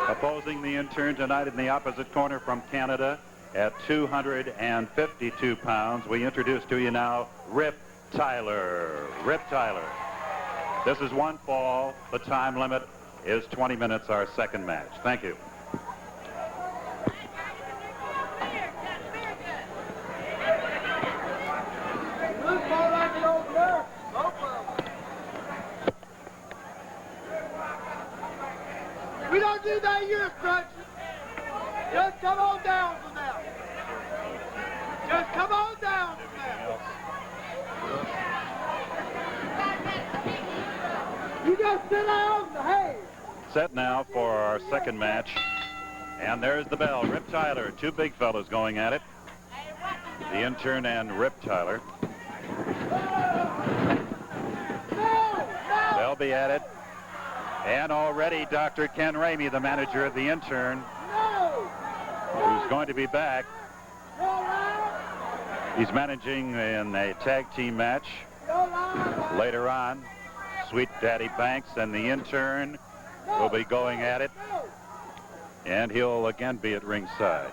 Opposing the Intern tonight in the opposite corner from Canada at 252 pounds, we introduce to you now Rip Tyler. Rip Tyler. This is one fall. The time limit is 20 minutes, our second match. Thank you. We don't do that in your instructions. Just come on down from now. Just come on down from now. You just sit down. Hey. Set now for our second match. And there's the bell. Rip Tyler. Two big fellas going at it. The Intern and Rip Tyler. They'll be at it. And already Dr. Ken Ramey, the manager of the Intern, who's going to be back. He's managing in a tag team match later on. Sweet Daddy Banks and the Intern will be going at it. And he'll again be at ringside.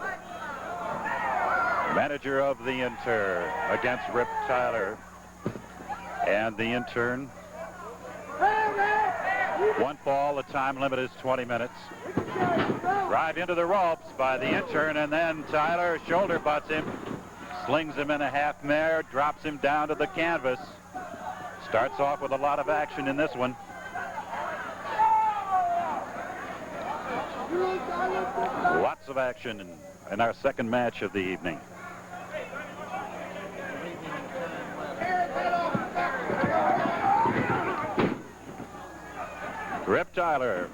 Manager of the Intern against Rip Tyler and the Intern. One fall, the time limit is 20 minutes. Drive into the ropes by the Intern, and then Tyler shoulder butts him, slings him in a half mare, drops him down to the canvas. Starts off with a lot of action in this one. Lots of action in our second match of the evening. Rip Tyler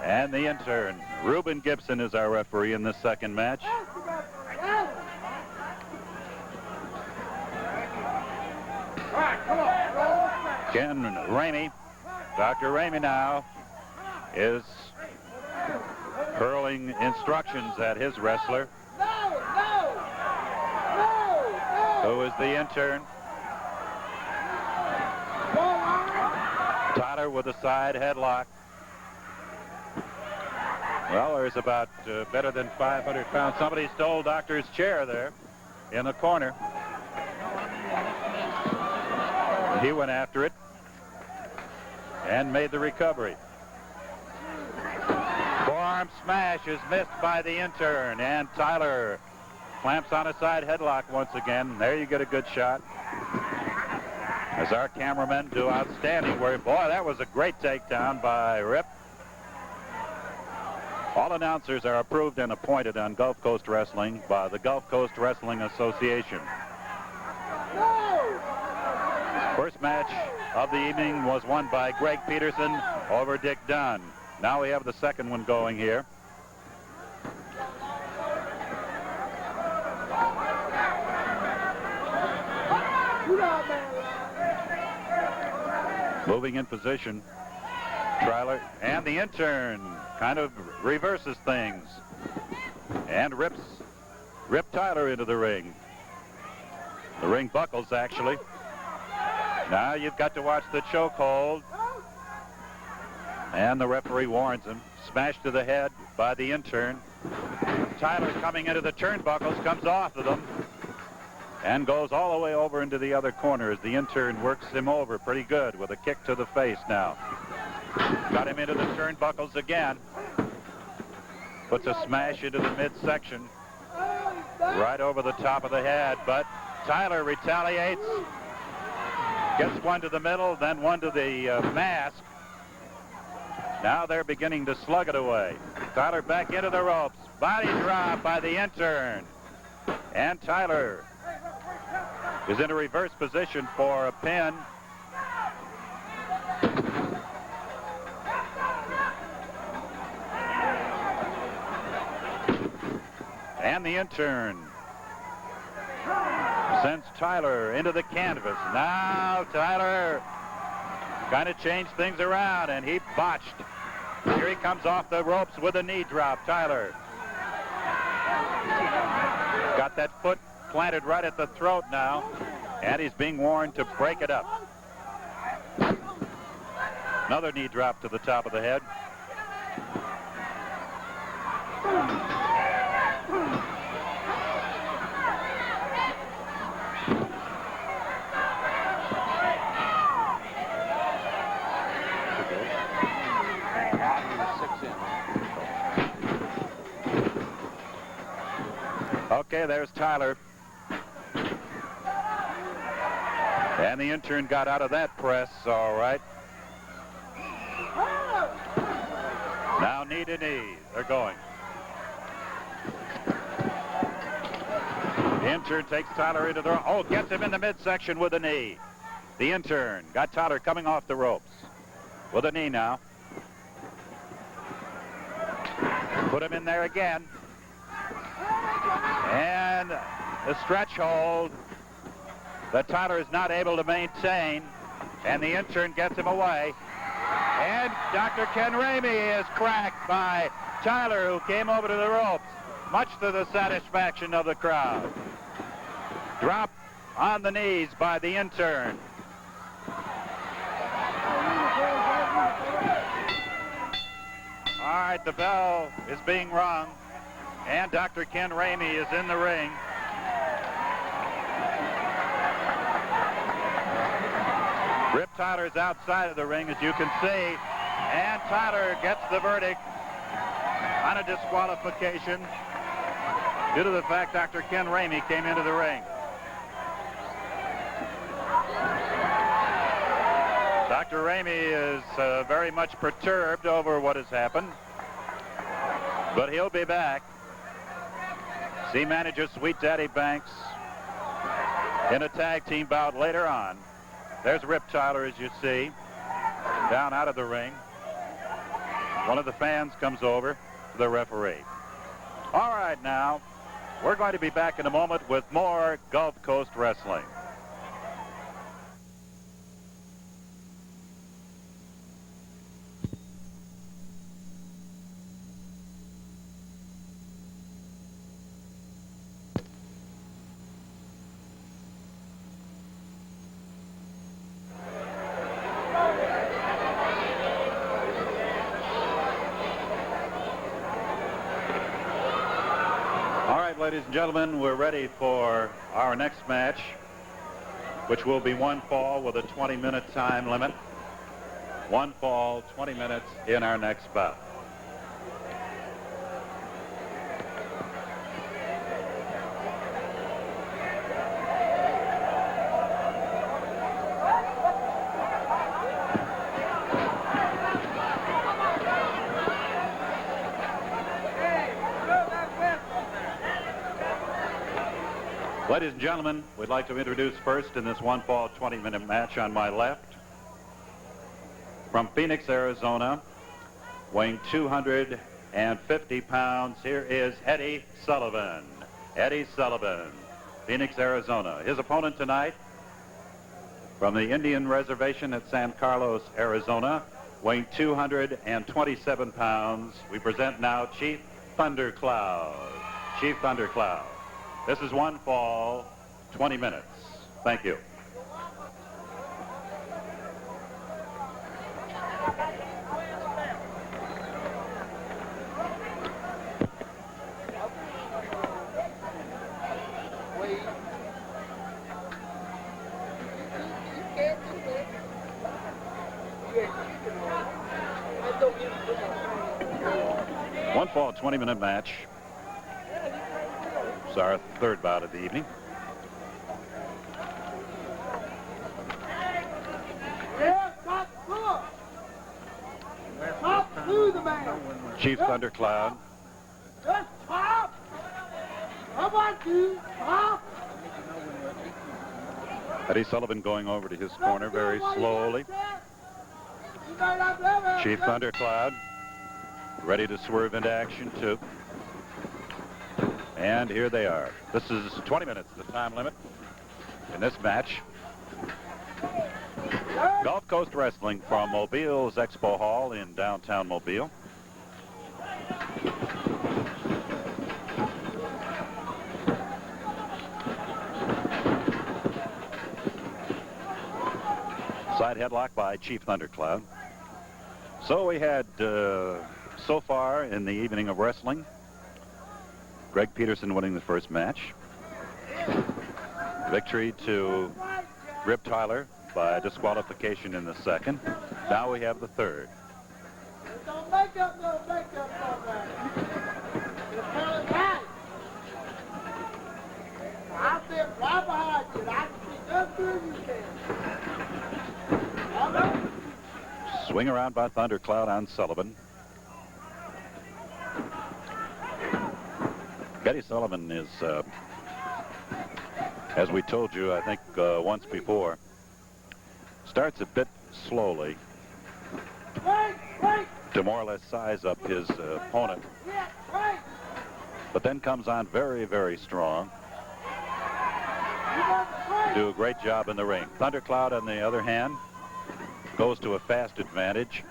and the intern. Reuben Gibson is our referee in this second match. Ken Ramey, Dr. Ramey now is hurling instructions at his wrestler, who is the intern. Tyler with a side headlock. Well, there's about better than 500 pounds. Somebody stole Doctor's chair there in the corner. He went after it and made the recovery. Forearm smash is missed by the intern, and Tyler clamps on a side headlock once again. There you get a good shot. As our cameramen do outstanding work. Boy, that was a great takedown by Rip. All announcers are approved and appointed on Gulf Coast Wrestling by the Gulf Coast Wrestling Association. First match of the evening was won by Greg Peterson over Dick Dunn. Now we have the second one going here. Moving in position, Tyler and the intern kind of reverses things and rips Rip Tyler into the ring. The ring buckles, actually. Now you've got to watch the chokehold. And the referee warns him. Smashed to the head by the intern. Tyler coming into the turnbuckles, comes off of them and goes all the way over into the other corner as the intern works him over pretty good with a kick to the face now. Got him into the turnbuckles again. Puts a smash into the midsection. Right over the top of the head, but Tyler retaliates. Gets one to the middle, then one to the mask. Now they're beginning to slug it away. Tyler back into the ropes. Body drop by the intern. And Tyler is in a reverse position for a pin. And the intern sends Tyler into the canvas. Now Tyler kind of changed things around, and he botched. Here he comes off the ropes with a knee drop. Tyler got that foot planted right at the throat now, and he's being warned to break it up. Another knee drop to the top of the head. Okay, there's Tyler. And the intern got out of that press, all right. Now knee to knee. They're going. The intern takes Tyler into the... Oh, gets him in the midsection with a knee. The intern got Tyler coming off the ropes with a knee now. Put him in there again. And the stretch hold that Tyler is not able to maintain, and the intern gets him away. And Dr. Ken Ramey is cracked by Tyler, who came over to the ropes, much to the satisfaction of the crowd. Drop on the knees by the intern. All right, the bell is being rung. And Dr. Ken Ramey is in the ring. Rip Tyler's outside of the ring, as you can see. And Tyler gets the verdict on a disqualification due to the fact Dr. Ken Ramey came into the ring. Dr. Ramey is very much perturbed over what has happened, but he'll be back. See manager Sweet Daddy Banks in a tag team bout later on. There's Rip Tyler, as you see. down out of the ring. One of the fans comes over to the referee. All right, now, we're going to be back in a moment with more Gulf Coast Wrestling. Ladies and gentlemen, we're ready for our next match, which will be one fall with a 20-minute time limit. One fall, 20 minutes in our next bout. Ladies and gentlemen, we'd like to introduce first in this one fall 20-minute match on my left, from Phoenix, Arizona, weighing 250 pounds, here is Eddie Sullivan. Eddie Sullivan, Phoenix, Arizona. His opponent tonight, from the Indian Reservation at San Carlos, Arizona, weighing 227 pounds, we present now Chief Thundercloud. Chief Thundercloud. This is one fall, 20 minutes. Thank you. One fall, 20-minute match. It's our third bout of the evening. Chief Thundercloud. Just top. Come on, dude. Top. Eddie Sullivan going over to his corner very slowly. Chief Thundercloud ready to swerve into action too. And here they are. This is 20 minutes, the time limit in this match. Gulf Coast Wrestling from Mobile's Expo Hall in downtown Mobile. Side headlock by Chief Thundercloud. So we had, so far in the evening of wrestling, Greg Peterson winning the first match. Victory to Rip Tyler by disqualification in the second. Now we have the third. Don't make up no makeup on that. Just tell it right. I sit right behind you. I can see just through you can. Swing around by Thundercloud on Sullivan. Eddie Sullivan is, as we told you, I think once before, starts a bit slowly to more or less size up his opponent, but then comes on very, very strong. Do a great job in the ring. Thundercloud, on the other hand, goes to a fast advantage.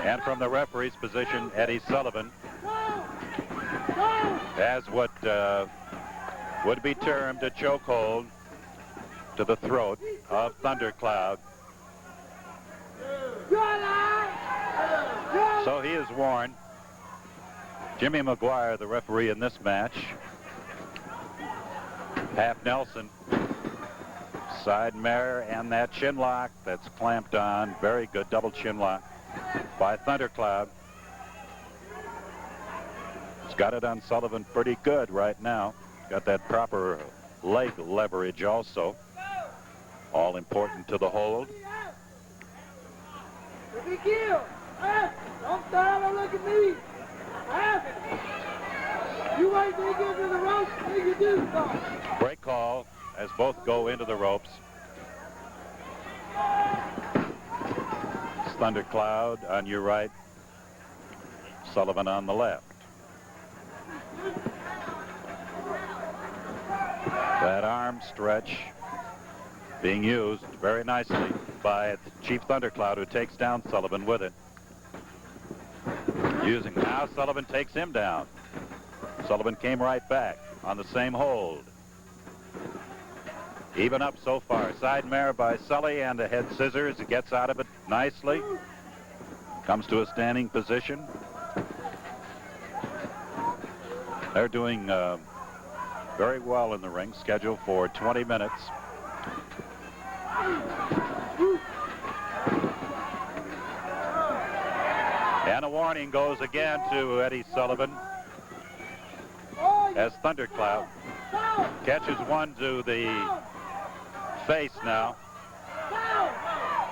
And from the referee's position, Eddie Sullivan has what would be termed a chokehold to the throat of Thundercloud. So he is warned. Jimmy McGuire, the referee in this match. Half Nelson. Side mirror and that chin lock that's clamped on. Very good double chin lock by Thundercloud. He's got it on Sullivan pretty good right now. Got that proper leg leverage also. All important to the hold. Big deal. Don't stand and look at me. You ain't going to get to the ropes until you do something. Break call as both go into the ropes. Thundercloud on your right, Sullivan on the left. That arm stretch being used very nicely by Chief Thundercloud, who takes down Sullivan with it. Now Sullivan takes him down. Sullivan came right back on the same hold. Even up so far. Side mare by Sully and a head scissors. He gets out of it nicely. Comes to a standing position. They're doing very well in the ring. Scheduled for 20 minutes. And a warning goes again to Eddie Sullivan as Thundercloud catches one to the face now.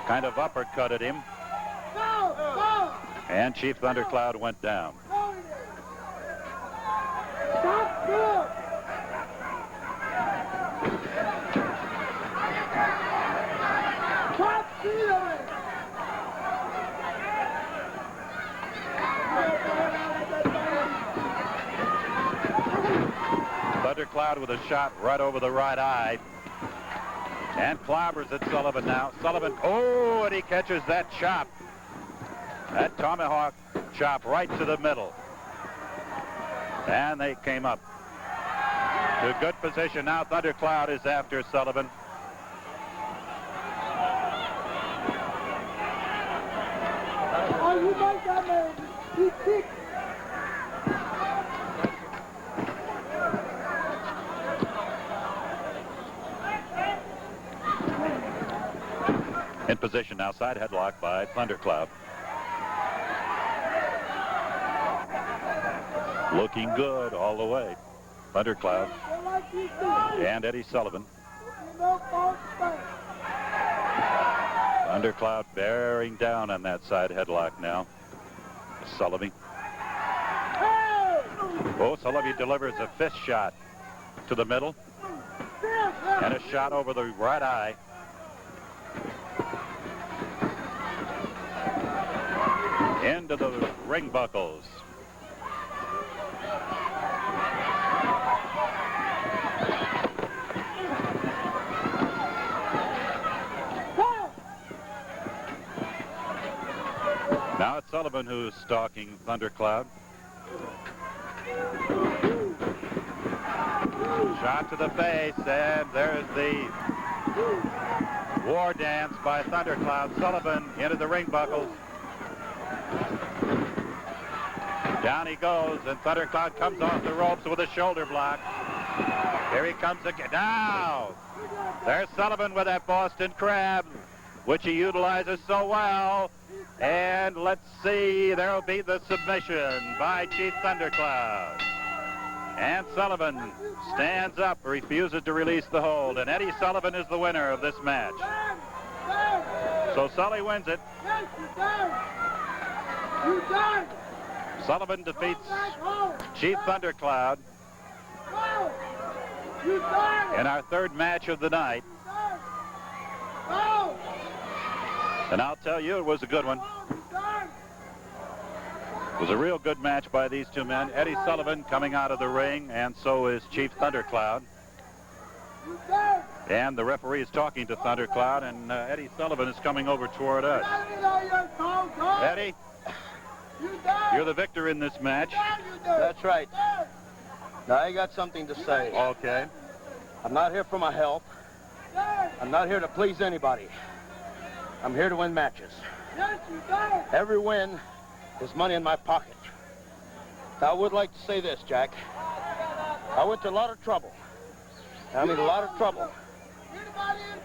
Kind of uppercutted him. And Chief Thundercloud went down. Thundercloud with a shot right over the right eye. And clobbers at Sullivan now. Sullivan, oh, and he catches that chop. That tomahawk chop right to the middle. And they came up to a good position. Now Thundercloud is after Sullivan. Oh, you like that man. He's sick. In position now, side headlock by Thundercloud. Looking good all the way. Thundercloud and Eddie Sullivan. Thundercloud bearing down on that side headlock now. Sullivan. Oh, Sullivan delivers a fist shot to the middle. And a shot over the right eye. Into the ring buckles. Now it's Sullivan who's stalking Thundercloud. Shot to the face, and there's the war dance by Thundercloud. Sullivan into the ring buckles. Down he goes, and Thundercloud comes off the ropes with a shoulder block. Here he comes again. Now, there's Sullivan with that Boston Crab, which he utilizes so well. And let's see, there'll be the submission by Chief Thundercloud. And Sullivan stands up, refuses to release the hold, and Eddie Sullivan is the winner of this match. So Sully wins it. Sullivan defeats Chief Thundercloud in our third match of the night. And I'll tell you, it was a good one. It was a real good match by these two men. Eddie Sullivan coming out of the ring, and so is Chief Thundercloud. And the referee is talking to Thundercloud, and Eddie Sullivan is coming over toward us. Eddie, you're the victor in this match. That's right. Now, I got something to say. Okay. I'm not here for my health. I'm not here to please anybody. I'm here to win matches. Every win is money in my pocket. Now, I would like to say this, Jack. I went to a lot of trouble. I mean, a lot of trouble.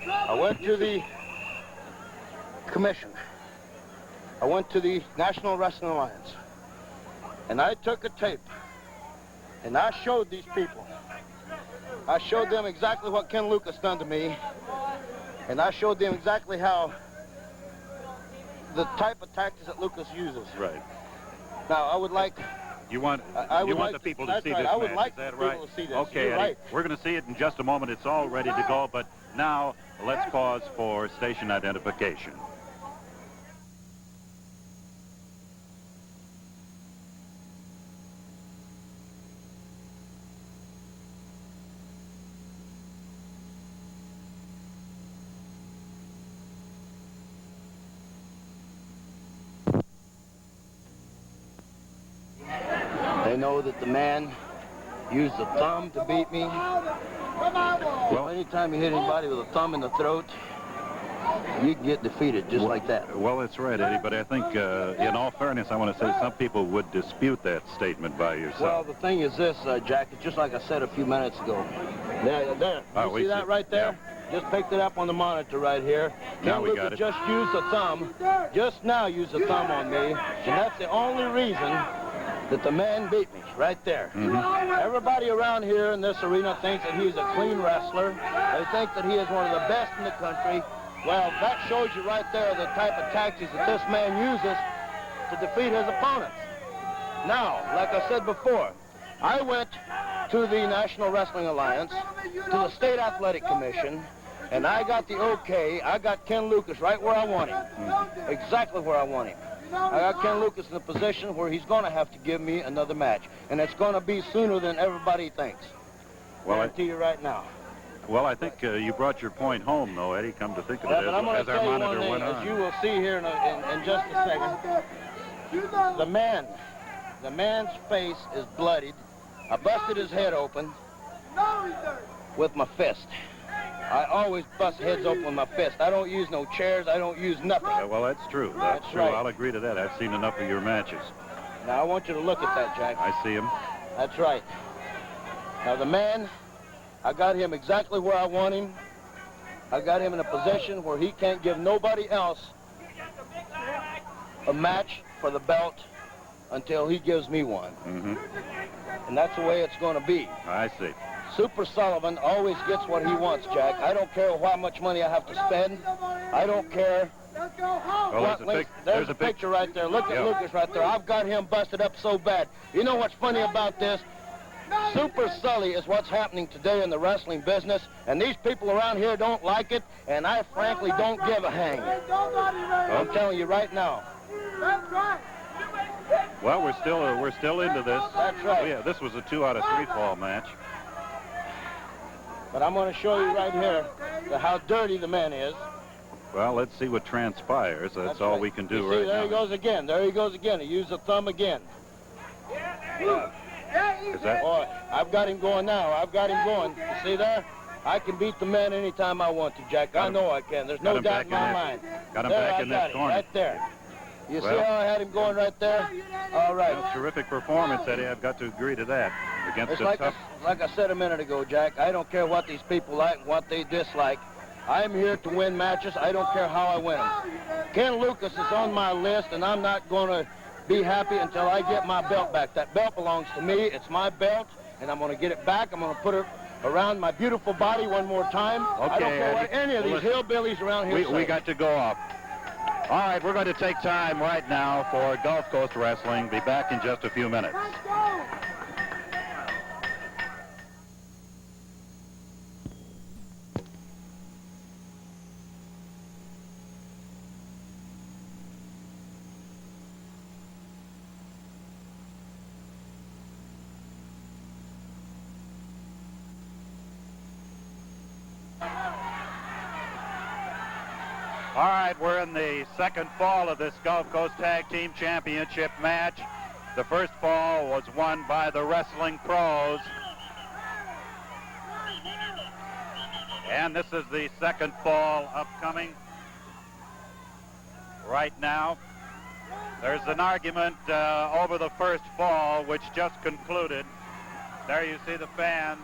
I went to the commission. I went to the National Wrestling Alliance. And I took a tape. And I showed these people. I showed them exactly what Ken Lucas done to me. And I showed them exactly how the type of tactics that Lucas uses. Right. Now, I would like... You want the people to see this match, I would like is that people right? to see this. Okay, You're Eddie. right. We're going to see it in just a moment. It's all ready to go, but now let's pause for station identification. know that the man used the thumb to beat me. Well, anytime you hit anybody with a thumb in the throat, you can get defeated just like that. Well, that's right, Eddie, but I think, in all fairness, I want to say some people would dispute that statement by yourself. Well, the thing is this, Jack, it's just like I said a few minutes ago. There. Oh, You see that right there? Yeah. Just picked it up on the monitor right here. Now we got it. Just used the thumb, just now used the thumb on me, and that's the only reason that the man beat me, right there. Mm-hmm. Everybody around here in this arena thinks that he's a clean wrestler. They think that he is one of the best in the country. Well, that shows you right there the type of tactics that this man uses to defeat his opponents. Now, like I said before, I went to the National Wrestling Alliance, to the State Athletic Commission, and I got the okay. I got Ken Lucas right where I want him, exactly where I want him. I got Ken Lucas in a position where he's going to have to give me another match, and it's going to be sooner than everybody thinks. Well, I guarantee you right now. Well, I think you brought your point home, though, Eddie, come to think of it, but I'm as our monitor thing, went on. as you will see here in just a second, the man's face is bloodied. I busted his head open with my fist. I always bust heads open with my fist. I don't use no chairs. I don't use nothing. Yeah, well, that's true. That's true. Right. I'll agree to that. I've seen enough of your matches. Now, I want you to look at that, Jack. I see him. That's right. Now, the man, I got him exactly where I want him. I got him in a position where he can't give nobody else a match for the belt until he gives me one. Mm-hmm. And that's the way it's going to be. I see. Super Sullivan always gets what he wants, Jack. I don't care how much money I have to spend. I don't care. Well, there's a picture right there. Look at Lucas right there. I've got him busted up so bad. You know what's funny about this? Super Sully is what's happening today in the wrestling business, and these people around here don't like it, and I frankly don't give a hang. I'm telling you right now. That's right. Well, we're still into this. That's right. Yeah, this was a 2 out of 3 fall match. But I'm going to show you right here how dirty the man is. Well, let's see what transpires. That's all we can do right now. There he goes again. There he goes again. He used the thumb again. Is that? Boy, I've got him going now. I've got him going. You see there? I can beat the man anytime I want to, Jack. I know I can. There's no doubt in my mind. Got him back in that corner. Right there. You see how I had him going right there? All right. Well, terrific performance, Eddie. I've got to agree to that. Against a tough... Like I said a minute ago, Jack, I don't care what these people like and what they dislike. I'm here to win matches. I don't care how I win them. Ken Lucas is on my list, and I'm not going to be happy until I get my belt back. That belt belongs to me. It's my belt, and I'm going to get it back. I'm going to put it around my beautiful body one more time. Okay, I don't care what any of these hillbillies around here say. We got to go up. All right, we're going to take time right now for Gulf Coast Wrestling. Be back in just a few minutes. All right, we're in the second fall of this Gulf Coast Tag Team Championship match. The first fall was won by the Wrestling Pros. And this is the second fall upcoming. Right now, there's an argument over the first fall, which just concluded. There you see the fans,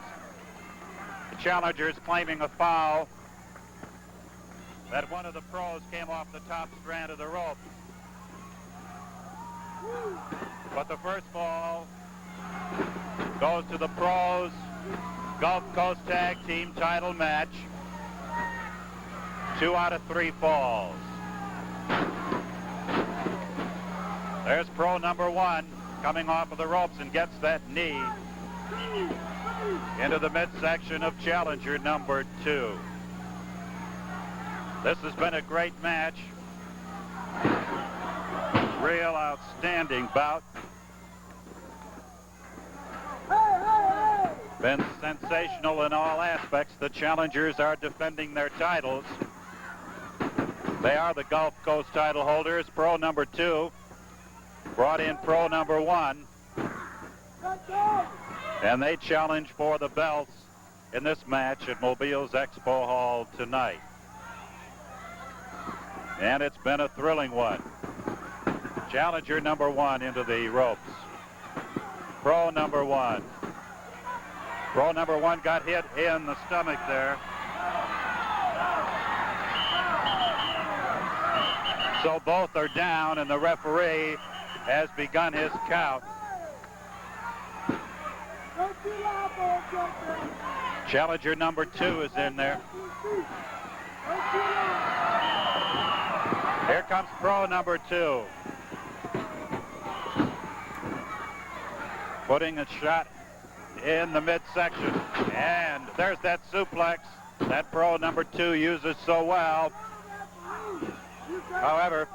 the challengers claiming a foul, that one of the pros came off the top strand of the rope. But the first fall goes to the pros Gulf Coast Tag Team title match. 2 out of 3 falls. There's pro number 1 coming off of the ropes and gets that knee into the midsection of challenger number 2. This has been a great match. Real outstanding bout. Been sensational in all aspects. The challengers are defending their titles. They are the Gulf Coast title holders. Pro number 2 brought in pro number 1. And they challenge for the belts in this match at Mobile's Expo Hall tonight. And it's been a thrilling one. Challenger number 1 into the ropes. Pro number 1. Pro number 1 got hit in the stomach there. So both are down, and the referee has begun his count. Challenger number 2 is in there. Here comes pro number 2. Putting a shot in the midsection. And there's that suplex that pro number 2 uses so well. However,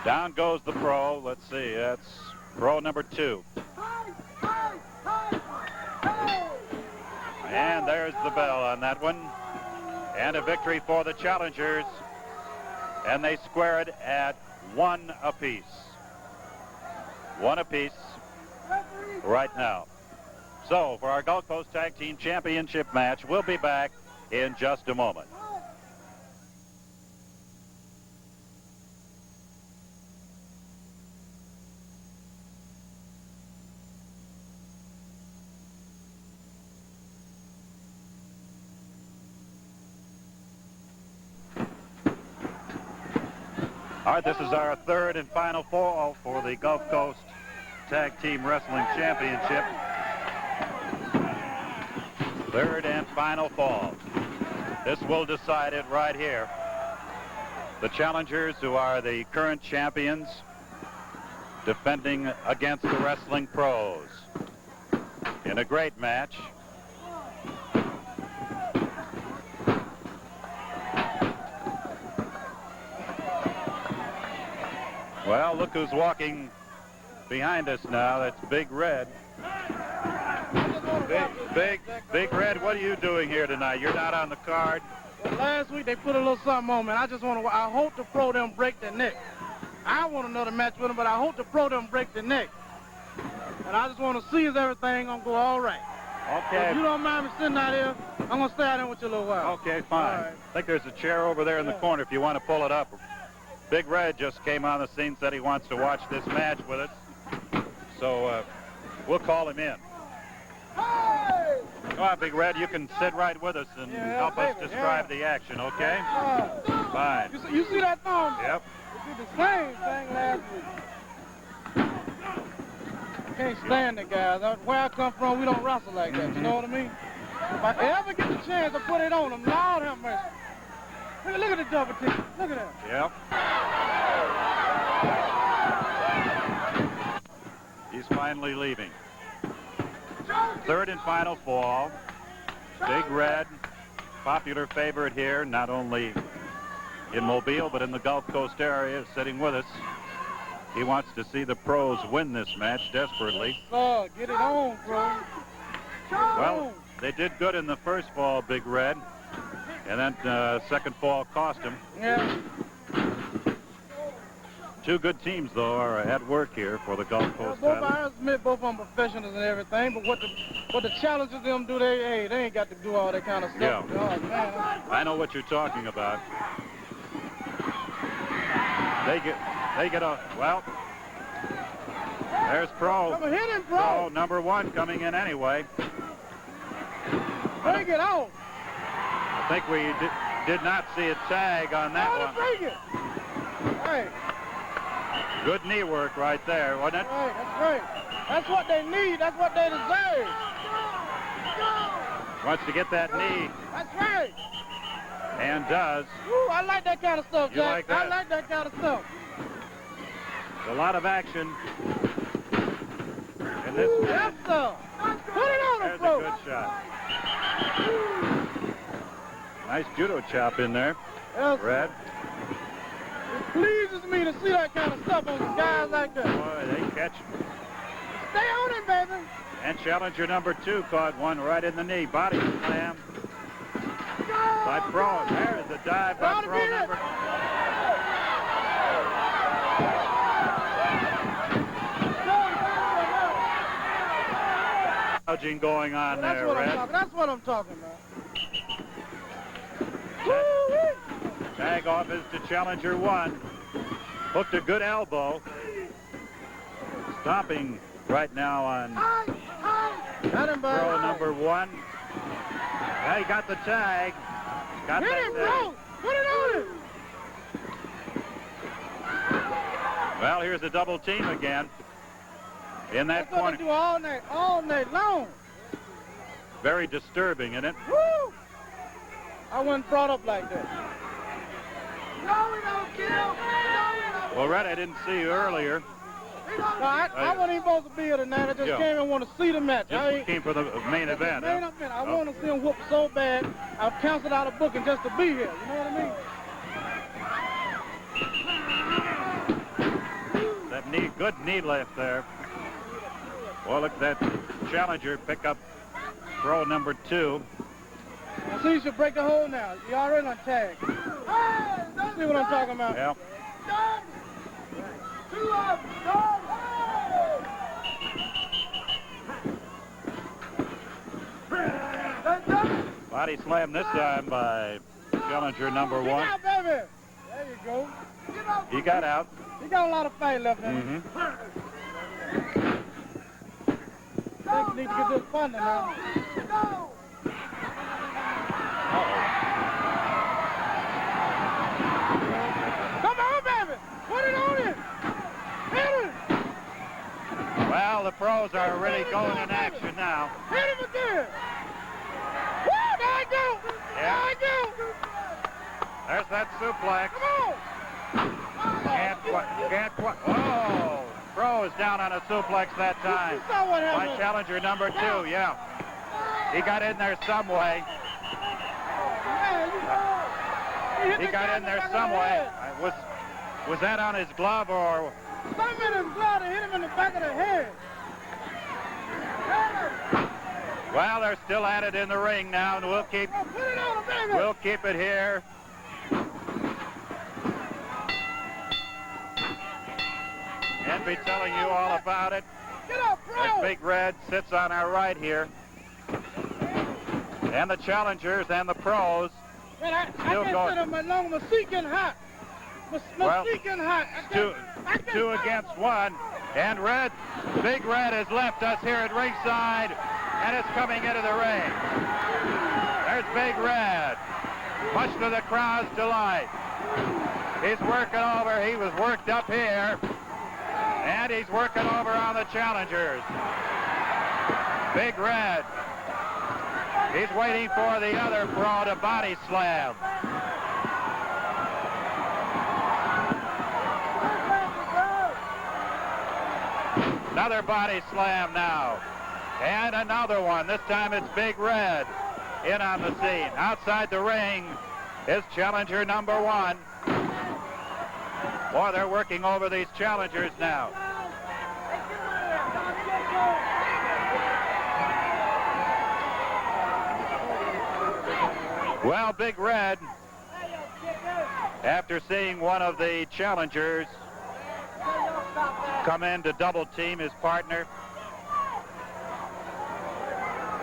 down goes the pro. Let's see, that's pro number 2. And there's the bell on that one. And a victory for the challengers. And they square it at 1 apiece. 1 apiece right now. So for our Gulf Coast Tag Team Championship match, we'll be back in just a moment. All right, this is our 3rd and final fall for the Gulf Coast Tag Team Wrestling Championship. 3rd and final fall. This will decide it right here. The challengers, who are the current champions, defending against the Wrestling Pros in a great match. Well, look who's walking behind us now. That's Big Red. Big Red, what are you doing here tonight? You're not on the card. Well, last week they put a little something on me, and I hope the pro them break their neck. I want another match with them, but I hope the pro them break their neck. And I just want to see if everything gonna go all right. Okay. If you don't mind me sitting out here, I'm gonna stay out here with you a little while. Okay, fine. All right. I think there's a chair over there in the corner if you want to pull it up. Big Red just came on the scene, said he wants to watch this match with us. So we'll call him in. Hey! Come on, Big Red, you can sit right with us and help us describe the action, okay? Fine. You see that thumb? Yep. We did the same thing last week. I can't stand it, guys. Where I come from, we don't wrestle like that. You know what I mean? If I ever get the chance to put it on them, Lord have mercy. Look at the double team. Look at that. Yep. He's finally leaving. 3rd and final fall. Big Red, popular favorite here, not only in Mobile, but in the Gulf Coast area, sitting with us. He wants to see the pros win this match desperately. Oh, get it on, bro. Well, they did good in the first fall, Big Red. And then second fall cost him. Yeah. 2 good teams, though, are at work here for the Gulf Coast Both title. I admit both of them professionals and everything, but what the challengers them do, they ain't got to do all that kind of stuff. Yeah. Oh, man. I know what you're talking about. They get a, well, there's pro. Come on, hit him, Pro bro. number 1 coming in anyway. Break it out. I think we did not see a tag on that one. Break it. Hey. Good knee work right there, wasn't it? Right, that's right. That's what they need. That's what they deserve. Wants to get that knee, That's right. and does. Woo, I like that kind of stuff, You Jack. like that? I like that kind of stuff. A lot of action in this Yes, match. sir. Put it on him, There's a bro. good shot. Nice judo chop in there, Yes, Red. it pleases me to see that kind of stuff on some guys like that. Boy, they catch him. Stay on him, baby. And challenger number 2 caught one right in the knee. Body slam. Go! by Pro. There's the dive by Pro number. Gouging going on there, Red. That's what I'm talking about. Tag off is to challenger 1. Hooked a good elbow. Stomping right now on Pro number 1. Yeah, he got the tag. Got Hit him, bro! Put it on him! Well, here's a double team again. In that That's corner. What they do all night long. Very disturbing, isn't it? Woo! I wasn't brought up like that. No, we don't kill. No, we don't. Well, Red, I didn't see you earlier. No, I wasn't even supposed to be here tonight. I just came and want to see the match. Just came for the main event. Main event. I want to see him whoop so bad. I've canceled out a booking just to be here. You know what I mean? That knee, good knee lift there. Well, look at that challenger pick up Pro number 2. See, you should break the hole now. You already on tag. See what I'm talking about? Yeah. Done. 2 up. Done. Body slam this time by challenger number 1. Get out, baby. There you go. He got out. He got a lot of fight left in him. I think you need to get this funding now. Come on, baby. Put it on him. Hit him. Well, the pros are really going in action now. Hit him again. Woo, there I go. Yeah. There I go. There's that suplex. Come on. Can't quite. Oh, Pro is down on a suplex that time. You saw what By happened. challenger number 2, yeah. He got in there some way. He got in there some way. Was that on his glove or? Something in his glove hit him in the back of the head. Well, they're still at it in the ring now, and we'll keep Put it on him, baby. We'll keep it here. And be telling you all about it. Get up, As bro. Big Red sits on our right here. And the challengers and the pros Man, I still can't going. sit on my long. My seat getting hot. Well, My seat getting hot. Two against 1. And Big Red has left us here at ringside and is coming into the ring. There's Big Red, much to the crowd's delight. He's working over. He was worked up here. And he's working over on the challengers. Big Red. He's waiting for the other pro to body slam. Another body slam now. And another one. This time it's Big Red in on the scene. Outside the ring is challenger number 1. Boy, they're working over these challengers now. Well, Big Red, after seeing one of the challengers come in to double team his partner,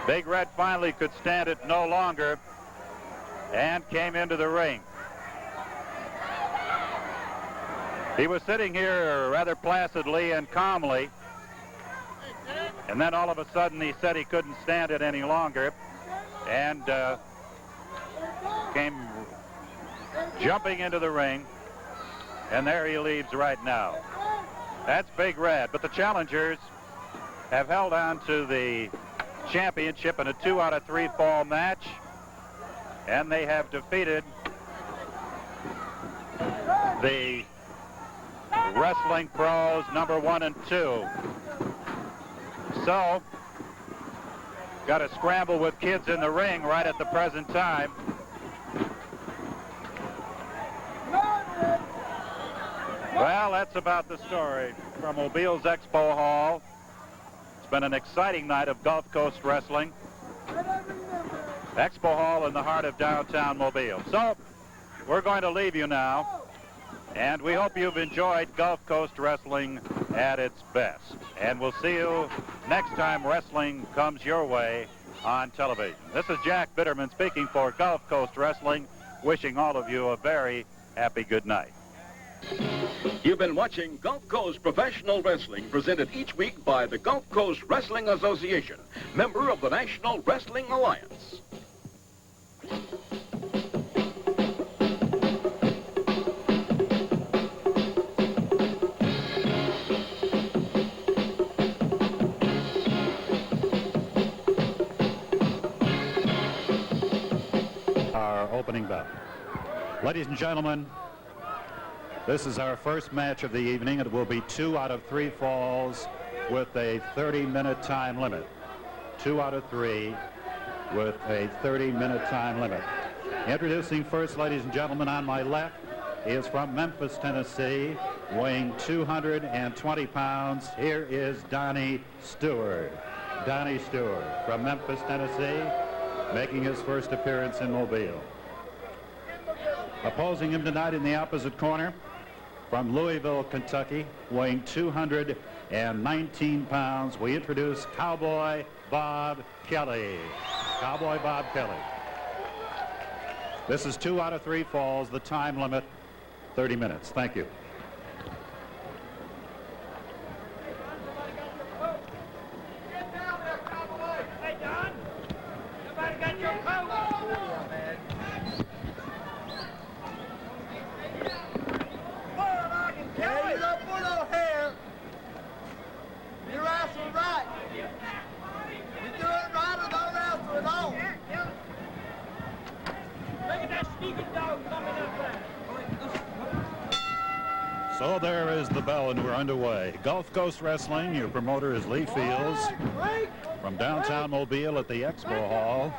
Big Red finally could stand it no longer and came into the ring. He was sitting here rather placidly and calmly, and then all of a sudden he said he couldn't stand it any longer and came jumping into the ring, and there he leaves right now. That's Big Red, but the challengers have held on to the championship in a 2 out of 3 fall match, and they have defeated the Wrestling Pros number 1 and 2. So, got to scramble with kids in the ring right at the present time. Well, that's about the story from Mobile's Expo Hall. It's been an exciting night of Gulf Coast wrestling. Expo Hall in the heart of downtown Mobile. So we're going to leave you now, and we hope you've enjoyed Gulf Coast Wrestling at its best. And we'll see you next time wrestling comes your way on television. This is Jack Bitterman speaking for Gulf Coast Wrestling, wishing all of you a very happy good night. You've been watching Gulf Coast Professional Wrestling, presented each week by the Gulf Coast Wrestling Association, member of the National Wrestling Alliance. Our opening bout. Ladies and gentlemen, this is our first match of the evening. It will be 2 out of 3 falls with a 30-minute time limit. 2 out of 3 with a 30-minute time limit. Introducing first, ladies and gentlemen, on my left, he is from Memphis, Tennessee, weighing 220 pounds. Here is Donnie Stewart. Donnie Stewart from Memphis, Tennessee, making his first appearance in Mobile. Opposing him tonight in the opposite corner, from Louisville, Kentucky, weighing 219 pounds, we introduce Cowboy Bob Kelly. Cowboy Bob Kelly. This is 2 out of 3 falls. The time limit, 30 minutes. Thank you. Hey, Don. Somebody got your coat? Yeah, man. Yeah, you don't put no hair. You wrestle right. You do it right or don't wrestle at all. Look at that sneaking dog coming up there. So there is the bell, and we're underway. Gulf Coast Wrestling, your promoter is Lee Fields from downtown Mobile at the Expo Hall.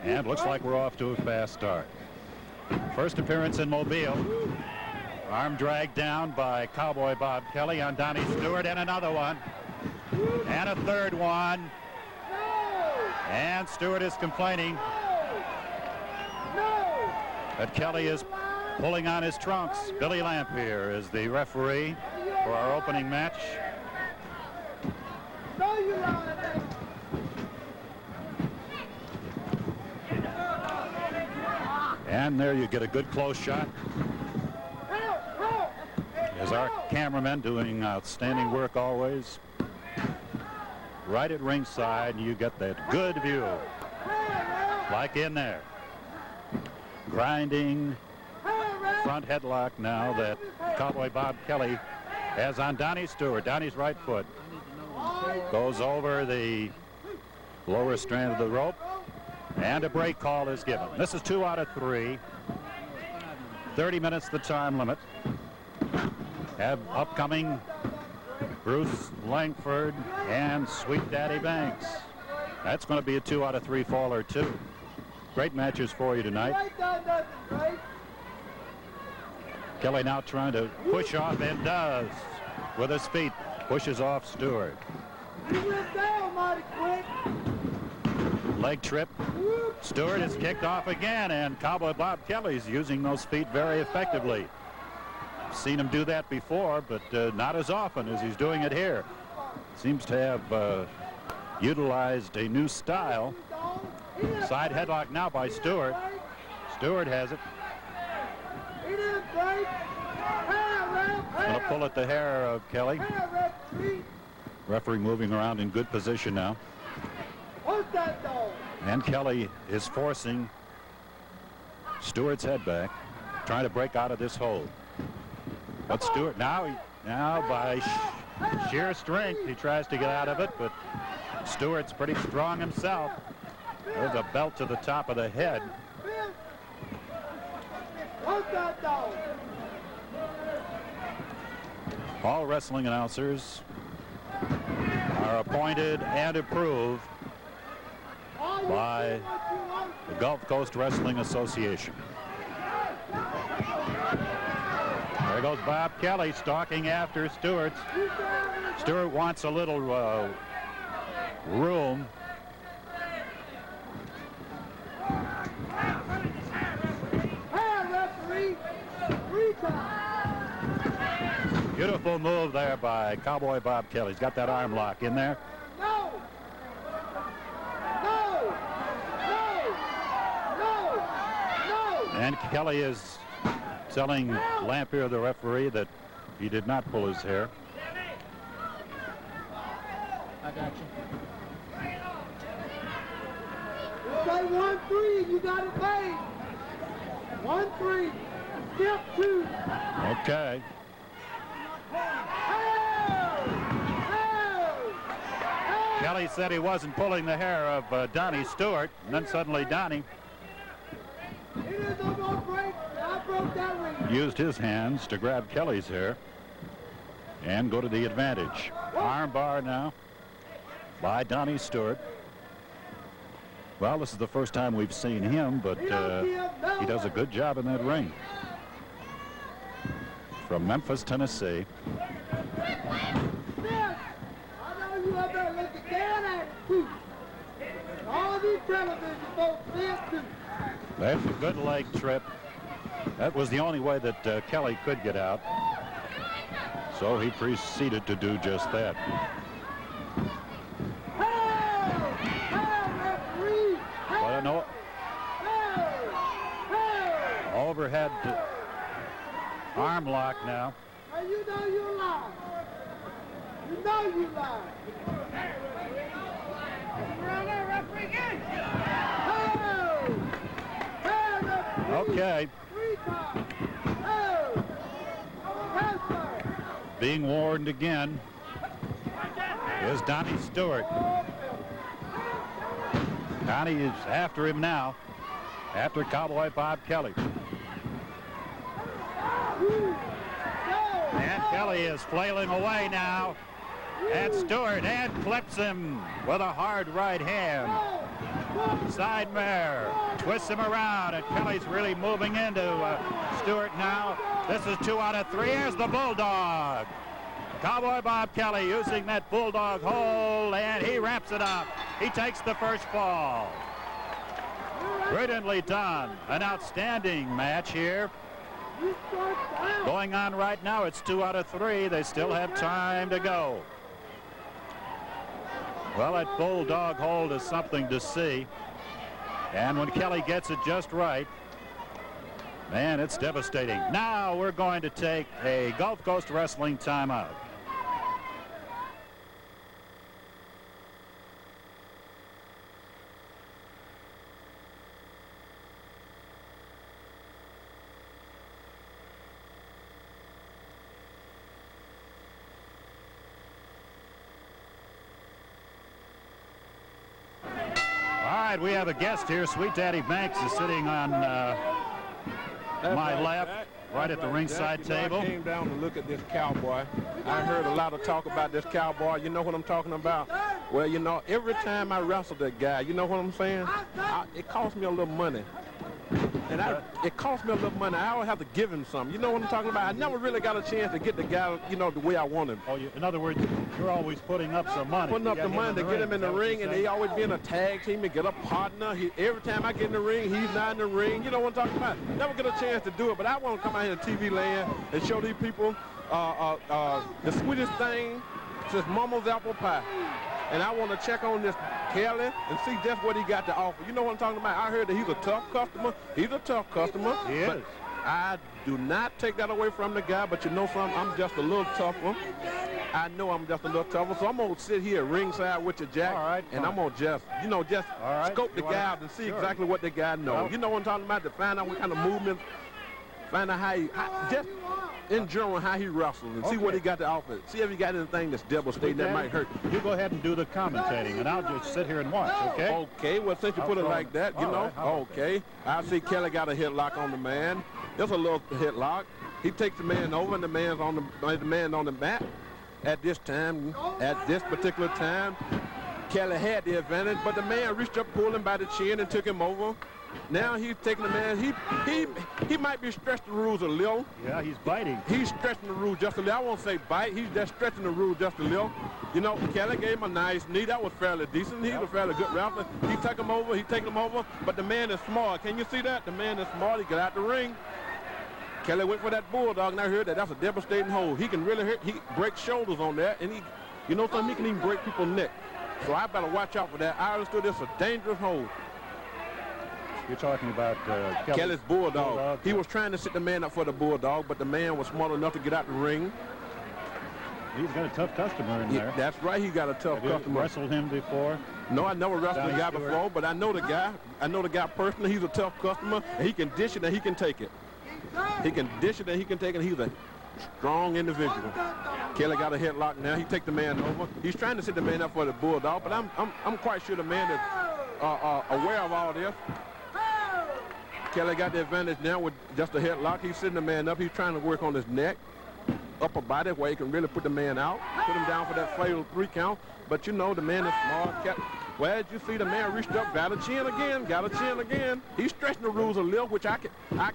And looks like we're off to a fast start. First appearance in Mobile. Arm dragged down by Cowboy Bob Kelly on Donnie Stewart, and another one. And a third one. And Stewart is complaining that Kelly is pulling on his trunks. Billy Lampier is the referee for our opening match. And there you get a good close shot. As our cameramen doing outstanding work always. Right at ringside, you get that good view. Like in there. Grinding front headlock now that Cowboy Bob Kelly has on Donnie Stewart. Donnie's right foot goes over the lower strand of the rope, and a break call is given. This is 2 out of 3. 30 minutes the time limit. Have upcoming Bruce Langford and Sweet Daddy Banks. That's going to be a 2 out of 3 faller too. Great matches for you tonight. Kelly now trying to push off, and does with his feet. Pushes off Stewart. Leg trip. Stewart is kicked off again, and Cowboy Bob Kelly's using those feet very effectively. Seen him do that before, but not as often as he's doing it here. Seems to have utilized a new style. Side headlock now by Stewart. Stewart has it. Going to pull at the hair of Kelly. Referee moving around in good position now. And Kelly is forcing Stewart's head back, trying to break out of this hold. But Stewart now by sheer strength, he tries to get out of it, but Stewart's pretty strong himself. There's a belt to the top of the head. All wrestling announcers are appointed and approved by the Gulf Coast Wrestling Association. There goes Bob Kelly stalking after Stewart. Stewart wants a little room. Beautiful move there by Cowboy Bob Kelly. He's got that arm lock in there. No! No! No! No! No! And Kelly is telling Langford, the referee, that he did not pull his hair. I got you. You say 1-3, you got it made. 1-3. Step 2. Okay. Kelly said he wasn't pulling the hair of Donnie Stewart, and then suddenly Donnie used his hands to grab Kelly's hair and go to the advantage. Arm bar now by Donnie Stewart. Well, this is the first time we've seen him, but he does a good job in that ring. From Memphis, Tennessee. That's a good leg trip. That was the only way that Kelly could get out. So he proceeded to do just that. But an overhead arm lock now. You know you lie. You know you lie. Okay. Being warned again is Donnie Stewart. Donnie is after him now, after Cowboy Bob Kelly. And Kelly is flailing away now at Stewart and clips him with a hard right hand. Side mare twists him around, and Kelly's really moving into Stewart now. This is 2 out of 3. Here's the Bulldog. Cowboy Bob Kelly using that Bulldog hold, and he wraps it up. He takes the first fall. Brilliantly done. An outstanding match here. Going on right now. It's 2 out of 3. They still have time to go. Well, that Bulldog hold is something to see. And when Kelly gets it just right, man, it's devastating. Now we're going to take a Gulf Coast Wrestling timeout. We have a guest here. Sweet Daddy Banks is sitting on my left, right at the ringside table. I came down to look at this Cowboy. I heard a lot of talk about this Cowboy. You know what I'm talking about? Well, you know, every time I wrestle that guy, you know what I'm saying? It costs me a little money. And it cost me a little money. I always have to give him something. You know what I'm talking about? I never really got a chance to get the guy, you know, the way I want him. Oh, in other words, you're always putting up some money. Putting up the money to get him in the ring, and they always be in a tag team and get a partner. Every time I get in the ring, he's not in the ring. You know what I'm talking about? Never get a chance to do it, but I want to come out here in TV land and show these people the sweetest thing since Mama's apple pie. And I want to check on this Kelly and see just what he got to offer. You know what I'm talking about? I heard that he's a tough customer. He's a tough customer. He is. But I do not take that away from the guy, but you know something? I'm just a little tougher. I know I'm just a little tougher, so I'm going to sit here ringside with you, Jack. All right, and I'm going to just, you know, just scope the guy out and see exactly what the guy knows. Well, you know what I'm talking about? To find out what kind of movement, find out how he, just enjoying how he wrestles and see what he got to offer. See if he got anything that's devastating that might hurt. You go ahead and do the commentating, and I'll just sit here and watch, okay? Okay, well, since you put it like that, you know, okay. I see Kelly got a headlock on the man. Just a little headlock. He takes the man over, and the man's on the mat. At this time, at this particular time, Kelly had the advantage, but the man reached up, pulled him by the chin, and took him over. Now he's taking the man. He might be stretching the rules a little. Yeah, he's biting. He's stretching the rules just a little. I won't say bite. He's just stretching the rules just a little. You know, Kelly gave him a nice knee. That was fairly decent. He's a fairly good wrestler. He took him over. He taking him over. But the man is smart. Can you see that? The man is smart. He got out the ring. Kelly went for that bulldog, and I heard that's a devastating hold. He can really hurt. He breaks shoulders on that, and you know something, he can even break people's neck. So I better watch out for that. I understood this a dangerous hold. You're talking about Kelly's bulldog. He was trying to sit the man up for the bulldog, but the man was smart enough to get out the ring. He's got a tough customer in there. That's right, he got a tough customer. Have you wrestled him before? No, I never wrestled the guy Stewart? before, but I know the guy. I know the guy personally. He's a tough customer, and he can dish it and he can take it. He can dish it and he can take it. He's a strong individual. Kelly got a headlock now. He take the man over. He's trying to sit the man up for the bulldog, but I'm quite sure the man is aware of all this. Kelly got the advantage now with just a headlock. He's sitting the man up. He's trying to work on his neck, upper body, where he can really put the man out, put him down for that fatal 3 count. But you know, the man is smart. Well, as you see, the man reached up, got a chin again. He's stretching the rules a little, which I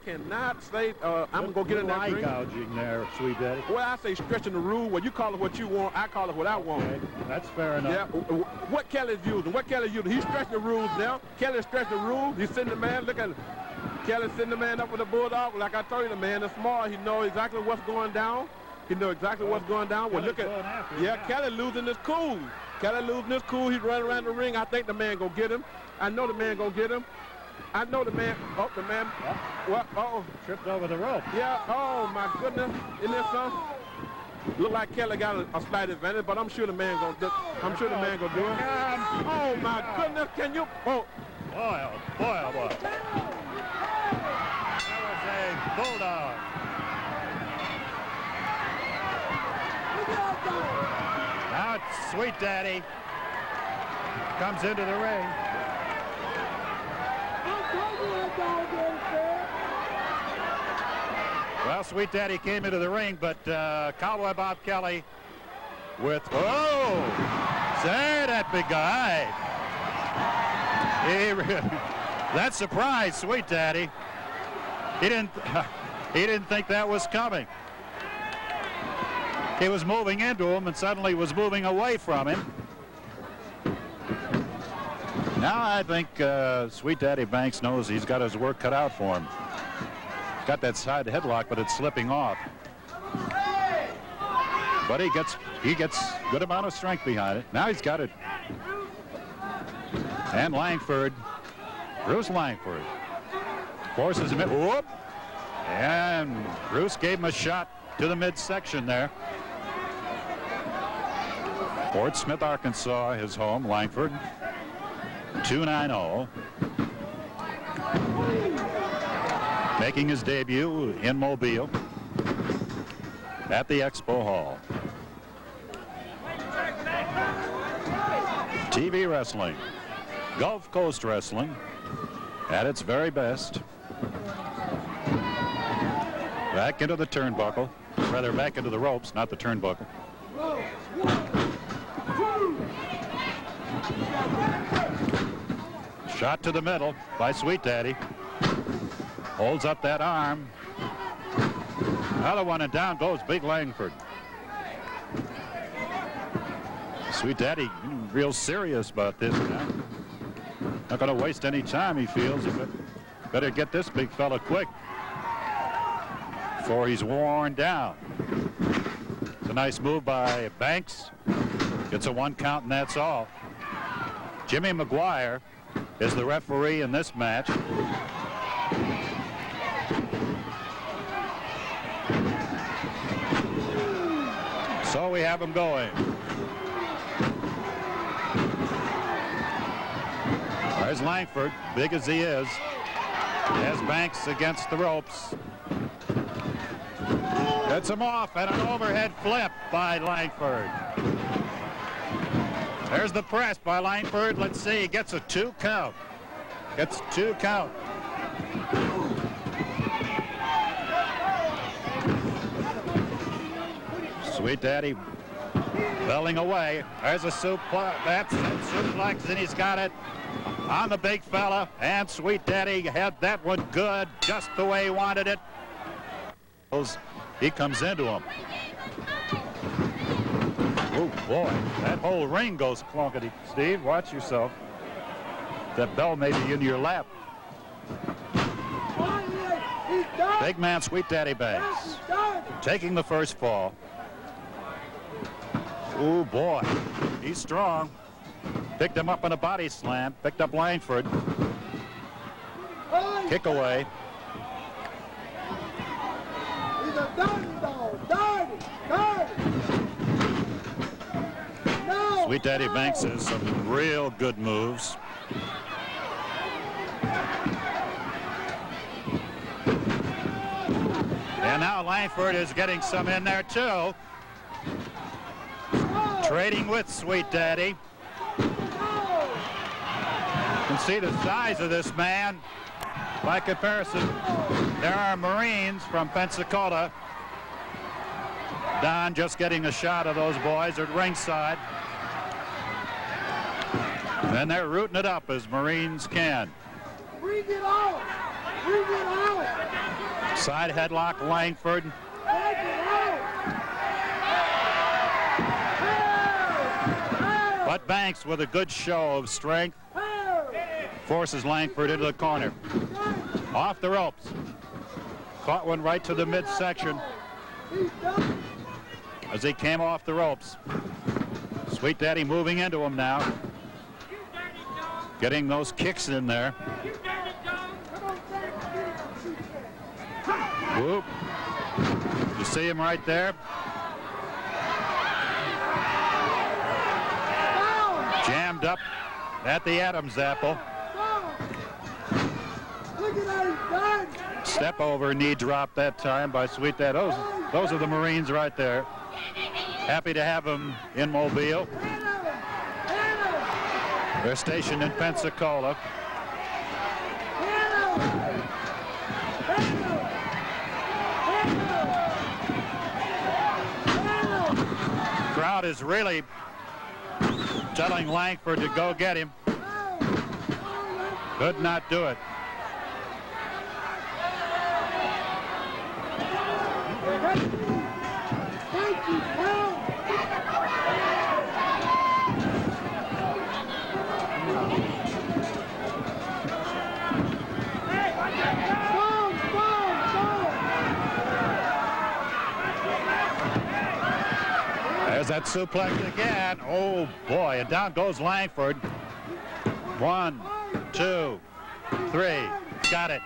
cannot say. I'm going to get in that ring. Gouging there, Sweet Daddy. Well, I say stretching the rule. Well, you call it what you want. I call it what I want. Okay, that's fair enough. Yeah. What Kelly's using. He's stretching the rules now. Kelly's stretching the rules. He's sitting the man. Look at Kelly's sitting the man up with the bulldog. Like I told you, the man is smart. He knows exactly what's going down. He knows exactly what's going down. Well, look at, Kelly losing his cool. He's running around the ring. I think the man gonna get him. I know the man gonna get him. I know the man. Oh, the man. What? Oh, tripped over the rope. Yeah. Oh my goodness. Isn't this something? Look like Kelly got a slight advantage, but I'm sure the man gonna do it. Oh my goodness. Can you? Oh. Boy. That was a bulldog. Now it's Sweet Daddy comes into the ring. Well, Sweet Daddy came into the ring, but Cowboy Bob Kelly with, say that big guy. That surprised Sweet Daddy. He didn't think that was coming. He was moving into him and suddenly was moving away from him. Now I think Sweet Daddy Banks knows he's got his work cut out for him. Got that side headlock, but it's slipping off. But he gets good amount of strength behind it. Now he's got it. And Langford, Bruce Langford, forces him in. Whoop! And Bruce gave him a shot to the midsection there. Fort Smith, Arkansas, his home, Langford. 290. Making his debut in Mobile at the Expo Hall. TV wrestling, Gulf Coast wrestling at its very best. Back into the turnbuckle, rather back into the ropes, not the turnbuckle. Shot to the middle by Sweet Daddy. Holds up that arm. Another one, and down goes Big Langford. Sweet Daddy real serious about this now. Not going to waste any time, he feels. He better get this big fella quick before he's worn down. It's a nice move by Banks. Gets a 1 count, and that's all. Jimmy McGuire is the referee in this match. So we have him going. There's Langford, big as he is. Has Banks against the ropes. Gets him off, and an overhead flip by Langford. There's the press by Langford. Let's see, he gets a 2 count. Gets 2 count. Sweet Daddy belling away. There's a suplex. That's suplex, and he's got it on the big fella. And Sweet Daddy had that one good, just the way he wanted it. He comes into him. Oh, boy. That whole ring goes clunkety. Steve, watch yourself. That bell may be in your lap. Big man Sweet Daddy Banks taking the first fall. Oh, boy. He's strong. Picked him up in a body slam. Picked up Langford. Kick away. He's a dirty dog. Dirty. No. Sweet Daddy Banks has some real good moves. And now Langford is getting some in there, too. Trading with Sweet Daddy. You can see the size of this man. By comparison, there are Marines from Pensacola. Don just getting a shot of those boys at ringside. And they're rooting it up as Marines can. Bring it out. Bring it out. Side headlock, Langford. Bring it out. But Banks, with a good show of strength, forces Langford into the corner. Off the ropes. Caught one right to the midsection as he came off the ropes. Sweet Daddy moving into him now. Getting those kicks in there. Whoop. You see him right there? Jammed up at the Adam's apple. Step over, knee drop that time by Sweet Daddy. Those are the Marines right there. Happy to have them in Mobile. They're stationed in Pensacola. Crowd is really telling Langford to go get him. Could not do it. There's that suplex again. Oh, boy. And down goes Langford. 1, 2, 3. Got it.